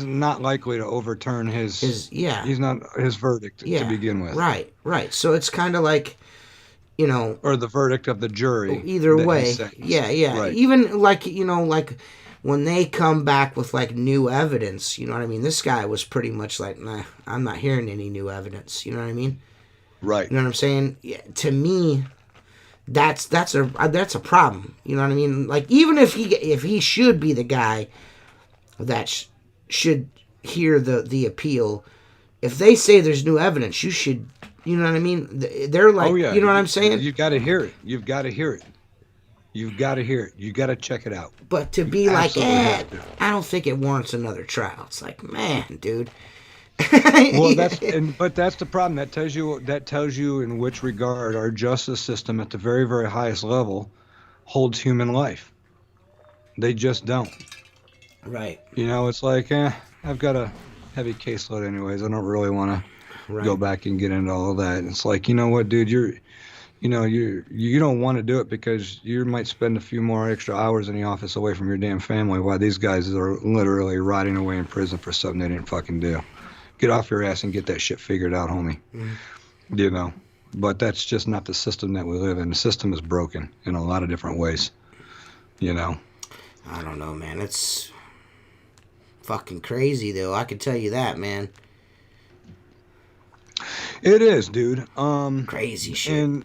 not likely to overturn Is yeah, he's not his verdict to yeah, begin with, right. So it's kind of like, you know, or the verdict of the jury either that he way, sentenced. yeah. Right. Even like, you know, like when they come back with like new evidence, you know what I mean? This guy was pretty much like, nah, I'm not hearing any new evidence. You know what I mean? Right. You know what I'm saying? Yeah, to me, that's a problem. You know what I mean? Like even if he should be the guy that should hear the appeal, if they say there's new evidence, you should. You know what I mean? They're Oh like, yeah, you know what I'm saying? you got to hear it. You've got to hear it. You've got to hear it. You got to check it out. But to You be like, absolutely have to. I don't think it warrants another trial. It's like, man, dude. Well, but that's the problem. That tells you in which regard our justice system at the very, very highest level holds human life. They just don't. Right, You know, it's like, I've got a heavy caseload anyways. I don't really want to go right. back and get into all of that. It's like, you know what, dude, you don't want to do it because you might spend a few more extra hours in the office away from your damn family while these guys are literally rotting away in prison for something they didn't fucking do. Get off your ass and get that shit figured out, homie. Mm. You know, but that's just not the system that we live in. The system is broken in a lot of different ways. You know. I don't know, man. It's fucking crazy, though. I can tell you that, man. It is, dude. Crazy shit.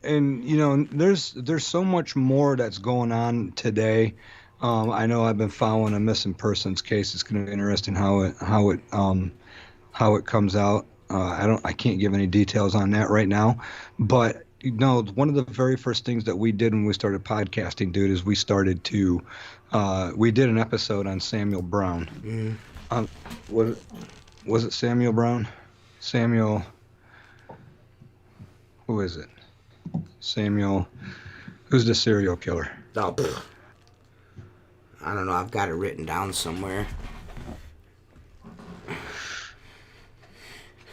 And you know, there's so much more that's going on today. I know I've been following a missing persons case. It's going to be interesting how it how it comes out. I can't give any details on that right now, but one of the very first things that we did when we started podcasting, dude, is we did an episode on Samuel Brown. Mm. Um, was it Samuel Brown? Samuel, who is it? Samuel, who's the serial killer? Oh, I don't know. I've got it written down somewhere.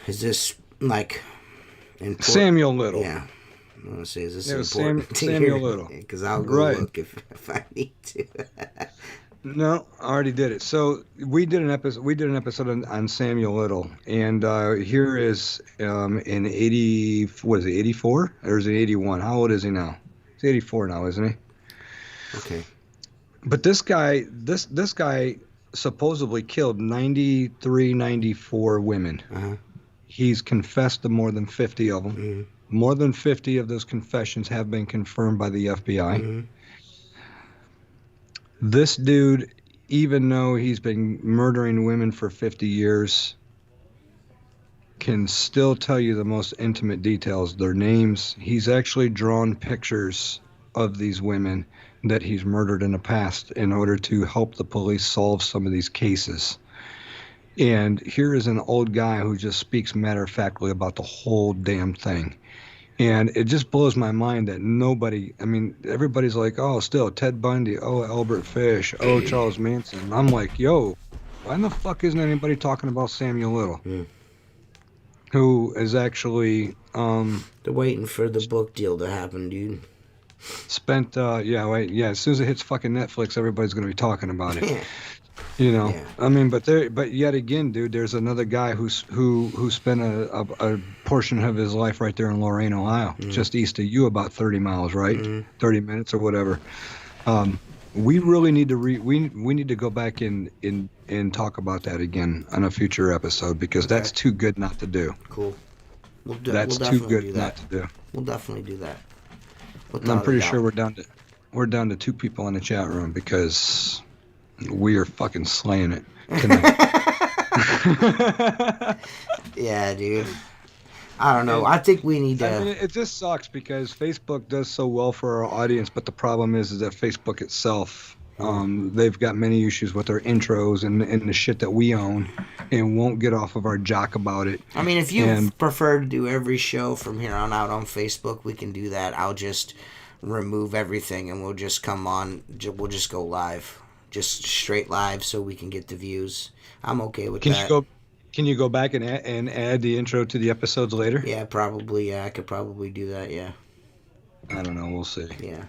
Is this like important? Samuel Little. Yeah. I want to say, is this important? Samuel Little. Because I'll go look if I need to. No, I already did it. So we did an episode on Samuel Little, and here is in 80. What is it? 84 or is it 81? How old is he now? He's 84 now, isn't he? Okay. But this guy supposedly killed 93, 94 women. Uh-huh. He's confessed to more than 50 of them. Mm-hmm. More than 50 of those confessions have been confirmed by the FBI. Mm-hmm. This dude, even though he's been murdering women for 50 years, can still tell you the most intimate details, their names. He's actually drawn pictures of these women that he's murdered in the past in order to help the police solve some of these cases. And here is an old guy who just speaks matter-of-factly about the whole damn thing. And it just blows my mind that everybody's like, oh, still Ted Bundy, oh, Albert Fish, oh, Charles Manson. I'm like, yo, why in the fuck isn't anybody talking about Samuel Little? Mm. Who is actually... They're waiting for the book deal to happen, dude. Spent, as soon as it hits fucking Netflix, everybody's going to be talking about it. Yeah. But yet again, dude, there's another guy who spent a portion of his life right there in Lorain, Ohio, just east of you, about 30 miles, right? 30 minutes or whatever. We really need to we need to go back and talk about that again on a future episode, because that's too good not to do. Cool. That's too good not to do. We'll definitely do that. I'm pretty sure we're down to 2 people in the chat room, because we are fucking slaying it tonight. Yeah, dude. I don't know. I think we need to... it just sucks because Facebook does so well for our audience, but the problem is that Facebook itself, they've got many issues with their intros and the shit that we own, and won't get off of our jock about it. I mean, if you prefer to do every show from here on out on Facebook, we can do that. I'll just remove everything and we'll just come on. We'll just go live. Just straight live so we can get the views. I'm okay with that. Can you go back and add the intro to the episodes later? Yeah, probably. Yeah, I could probably do that. Yeah. I don't know. We'll see. Yeah.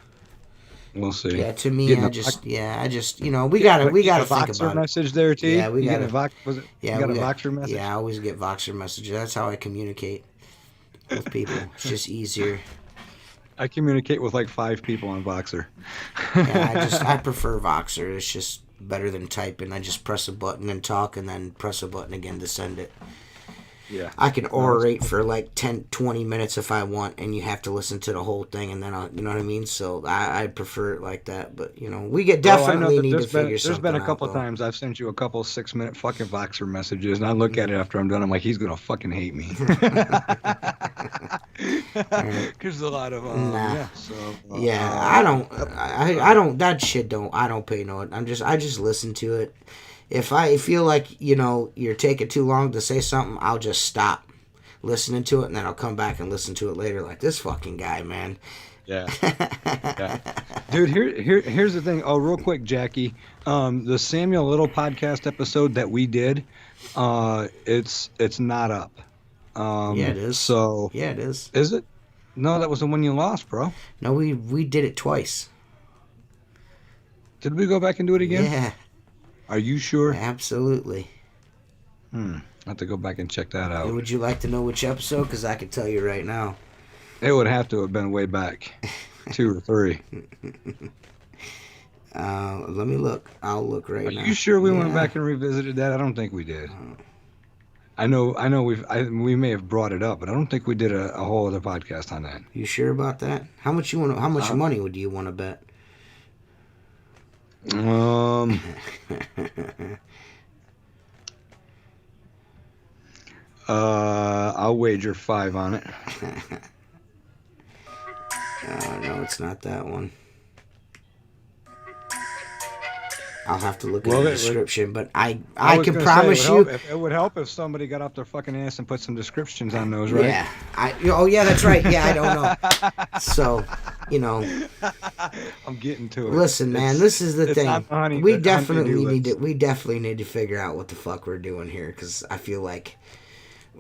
We'll see. Yeah, to me, I just we gotta think about it. Voxer message there, T. Yeah, we got a Voxer message. Yeah, I always get Voxer messages. That's how I communicate with people. It's just easier. I communicate with like 5 people on Voxer. Yeah, I prefer Voxer. It's just better than typing. I just press a button and talk, and then press a button again to send it. Yeah. I can orate for like 10, 20 minutes if I want, and you have to listen to the whole thing, and then you know what I mean? So I prefer it like that, but we definitely need to figure something out. There's been a couple times I've sent you a couple 6-minute fucking Voxer messages, and I look at it after I'm done, I'm like, he's going to fucking hate me. Because a lot of, I don't, that shit I don't pay no, I just listen to it. If I feel like, you're taking too long to say something, I'll just stop listening to it, and then I'll come back and listen to it later like, this fucking guy, man. Yeah. Dude, here's the thing. Oh, real quick, Jackie. The Samuel Little podcast episode that we did, it's not up. Yeah, it is. So yeah, it is. Is it? No, that was the one you lost, bro. No, we did it twice. Did we go back and do it again? Yeah. Are you sure? Absolutely. I have to go back and check that out. Would you like to know which episode? Because I can tell you right now. It would have to have been way back. 2 or 3. Let me look. I'll look right now. Are you sure we went back and revisited that? I don't think we did. I know we may have brought it up, but I don't think we did a whole other podcast on that. You sure about that? How much money would you want to bet? I'll wager 5 on it. No, it's not that one. I'll have to look at Well, the it would. description, but I Was can gonna say promise you. it would help if somebody got off their fucking ass and put some descriptions on those, right? Yeah. Oh yeah, that's right. Yeah, I don't know. So, I'm getting to it. Listen, man, this is the it's thing. on the honey- We the definitely honey-do need to. list. We definitely need to figure out what the fuck we're doing here, because I feel like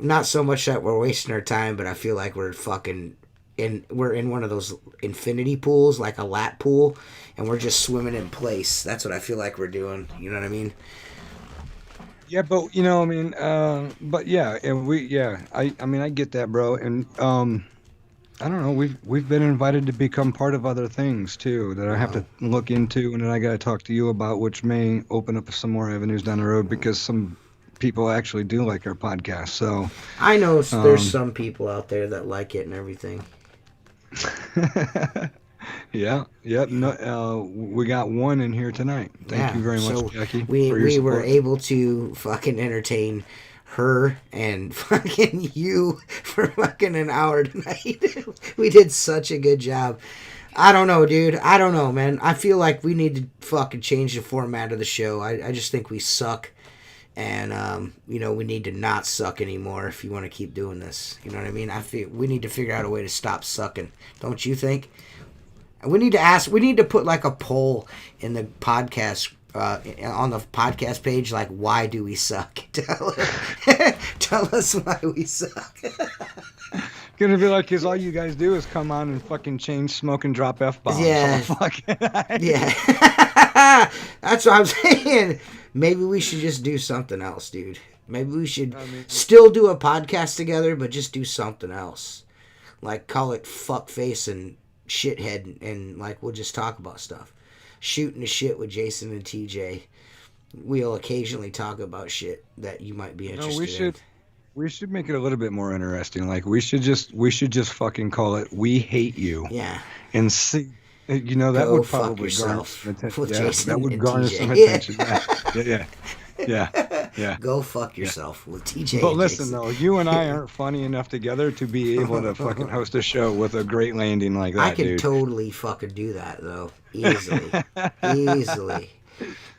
not so much that we're wasting our time, but I feel like we're fucking we're in one of those infinity pools, like a lap pool, and we're just swimming in place. That's what I feel like we're doing. You know what I mean? Yeah, but I mean, but yeah, and I mean, I get that, bro, and I don't know, we've been invited to become part of other things too that I have to look into, and then I got to talk to you about, which may open up some more avenues down the road because some people actually do like our podcast. So I know there's some people out there that like it and everything. Yeah. No, we got one in here tonight. Thank you very much, Jackie. We were able to fucking entertain her and fucking you for fucking an hour tonight. We did such a good job. I don't know, dude. I don't know, man. I feel like we need to fucking change the format of the show. I just think we suck. And, we need to not suck anymore if you want to keep doing this. You know what I mean? I feel we need to figure out a way to stop sucking. Don't you think? We need to put like a poll in the podcast, on the podcast page, like, why do we suck? Tell us why we suck. Gonna be like, because all you guys do is come on and fucking change, smoke, and drop F-bombs. Yeah. Yeah. That's what I'm saying. Maybe we should just do something else, dude. Maybe we should still do a podcast together, but just do something else. Like, call it Fuckface and Shithead, and like, we'll just talk about stuff. Shooting the shit with Jason and TJ. We'll occasionally talk about shit that you might be interested in. We should make it a little bit more interesting. Like, we should just fucking call it "We Hate You." Yeah. And see, that Go would fuck probably yourself garner some attention. with Yeah, Jason that would and garner TJ. some attention. Yeah. Go fuck yourself with TJ. But and listen, Jason. though, you and I aren't funny enough together to be able to fucking host a show with a great landing like that, I could dude. totally fucking do that, though.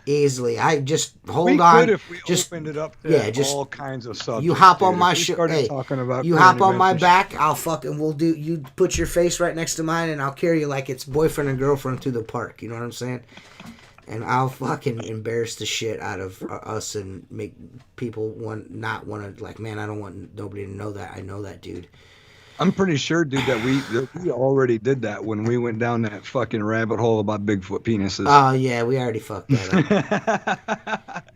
Easily. I just hold on. We could if we opened it up to all kinds of subjects. You hop on dude. my If we show. started Hey, talking about you current hop on my events back. I'll fucking. We'll do. You put your face right next to mine, and I'll carry you like it's boyfriend and girlfriend through the park. You know what I'm saying? And I'll fucking embarrass the shit out of us and make people not want to, like, man, I don't want nobody to know that I know that dude. I'm pretty sure, dude, that we already did that when we went down that fucking rabbit hole about Bigfoot penises. Oh, yeah, we already fucked that up.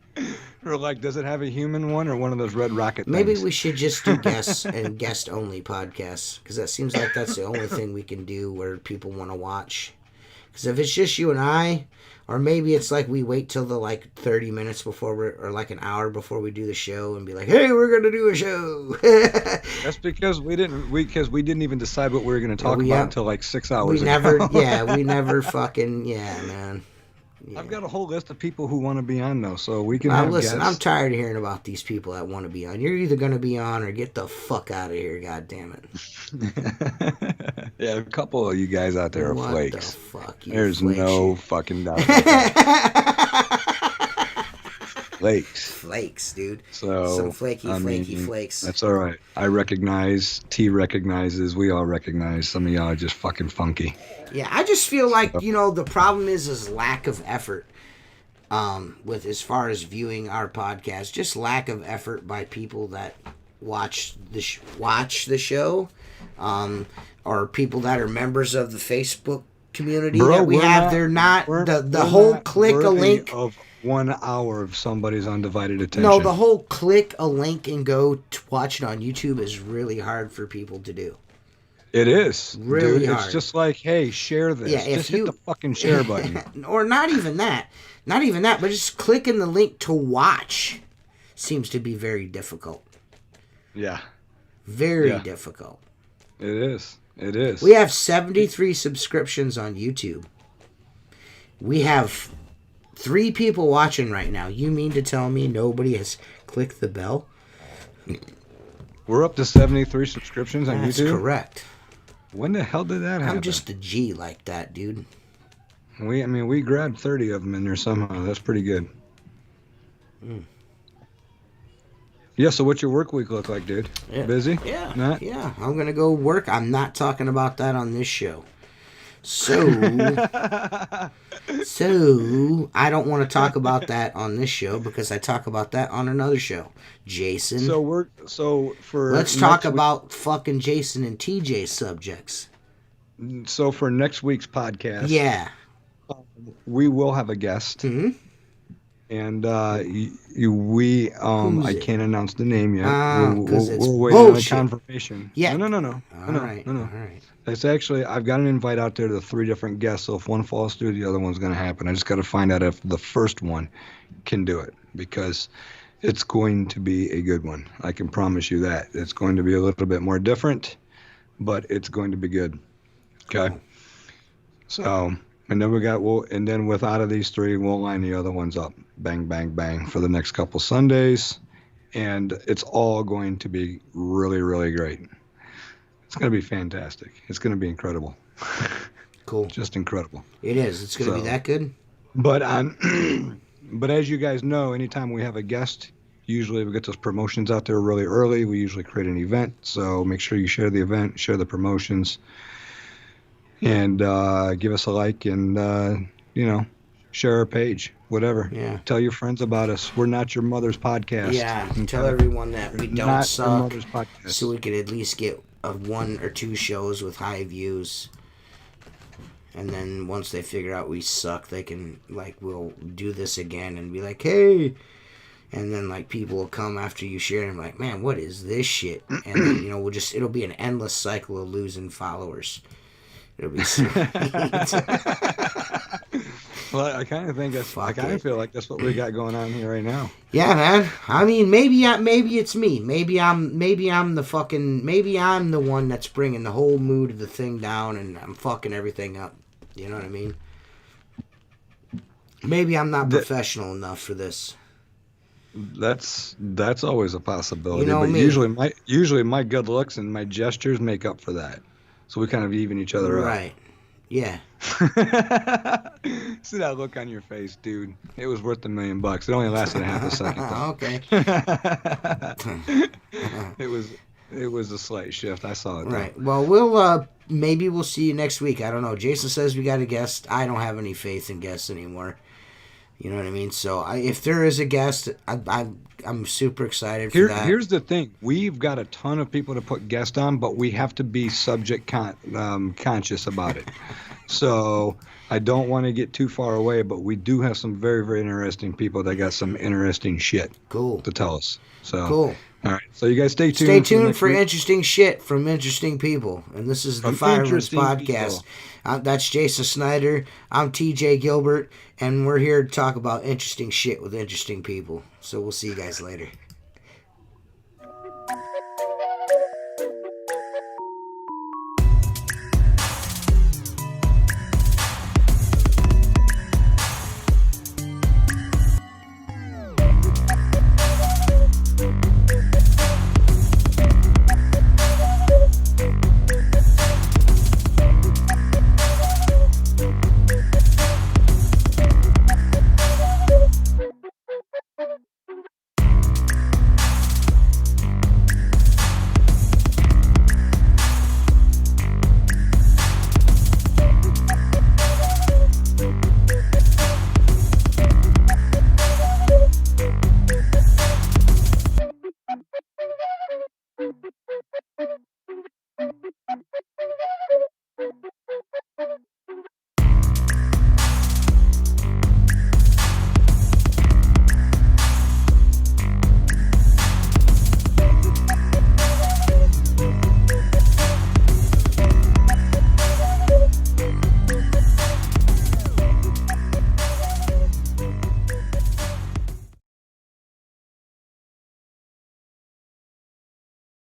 We're like, does it have a human one or one of those red rocket things? Maybe we should just do guests and guest-only podcasts, because that seems like that's the only thing we can do where people want to watch. Because if it's just you and I, or maybe it's like we wait till the 30 minutes before or like an hour before we do the show and be like, hey, we're gonna do a show. That's because we didn't even decide what we were gonna talk about until like 6 hours ago. We never fucking, man. Yeah. I've got a whole list of people who want to be on though, so we can listen, guests. I'm tired of hearing about these people that want to be on. You're either gonna be on or get the fuck out of here, god damn it. Yeah, a couple of you guys out there are what flakes. The fuck, There's flake no shit. fucking doubt about that. Flakes, dude. So some flaky flakes. That's all right. I recognize. T recognizes. We all recognize. Some of y'all are just fucking funky. Yeah, I just feel like the problem is lack of effort. With as far as viewing our podcast, just lack of effort by people that watch the show, or people that are members of the Facebook community that we have. They're not the whole click a link of 1 hour of somebody's undivided attention. No, the whole click a link and go to watch it on YouTube is really hard for people to do. It is. Really dude, hard. It's just like, hey, share this. Yeah, just hit the fucking share button. Or not even that. Not even that, but just clicking the link to watch seems to be very difficult. Yeah. Very difficult. It is. It is. We have 73 subscriptions on YouTube. We have 3 people watching right now. You mean to tell me nobody has clicked the bell? We're up to 73 subscriptions on That's YouTube. correct. When the hell did that happen? I'm just a G like that, dude. We grabbed 30 of them in there somehow. That's pretty good. Yeah, so what's your work week look like, dude? Yeah. Busy? Yeah. Not? Yeah. I'm going to go work. I'm not talking about that on this show. So I don't want to talk about that on this show because I talk about that on another show. Jason. Let's talk about fucking Jason and TJ subjects. So for next week's podcast, yeah, we will have a guest. Mm-hmm. And I can't announce the name yet. We're waiting on a confirmation. Yeah. No. All right. It's actually, I've got an invite out there to 3 different guests. So if one falls through, the other one's going to happen. I just got to find out if the first one can do it, because it's going to be a good one. I can promise you that. It's going to be a little bit more different, but it's going to be good. Okay. Cool. So, and then with out of these 3, we'll line the other ones up. Bang, bang, bang for the next couple Sundays. And it's all going to be really, really great. It's going to be fantastic. It's going to be incredible. Cool. Just incredible. It is. It's going to be that good. But but as you guys know, anytime we have a guest, usually we get those promotions out there really early. We usually create an event. So make sure you share the event, share the promotions, and give us a like and, share our page, whatever. Yeah. Tell your friends about us. We're not your mother's podcast. Yeah. Tell everyone that we don't suck, your mother's podcast. so we could at least get 1 or 2 shows with high views. And then once they figure out we suck, they can, we'll do this again and be like, hey. And then, people will come after you share and be like, man, what is this shit? And then, it'll be an endless cycle of losing followers. It'll be sweet. Well, I kind of feel like that's what we got going on here right now. Yeah, man. I mean, maybe it's me. Maybe I'm the one that's bringing the whole mood of the thing down, and I'm fucking everything up. You know what I mean? Maybe I'm not professional enough for this. That's always a possibility. You know but me. usually my good looks and my gestures make up for that. So we kind of even each other up. Right. Yeah. See that look on your face, dude. It was worth $1 million. It only lasted a half a second. Okay. It was a slight shift. I saw it. Right. Well, maybe we'll see you next week. I don't know. Jason says we got a guest. I don't have any faith in guests anymore. You know what I mean? So if there is a guest, I'm super excited for that. Here's the thing. We've got a ton of people to put guests on, but we have to be subject conscious about it. So I don't want to get too far away, but we do have some very, very interesting people that got some interesting shit to tell us. So cool. All right. So you guys stay tuned. Stay tuned for interesting shit from interesting people. And this is the Firelands podcast. That's Jason Snyder. I'm TJ Gilbert. And we're here to talk about interesting shit with interesting people. So we'll see you guys later.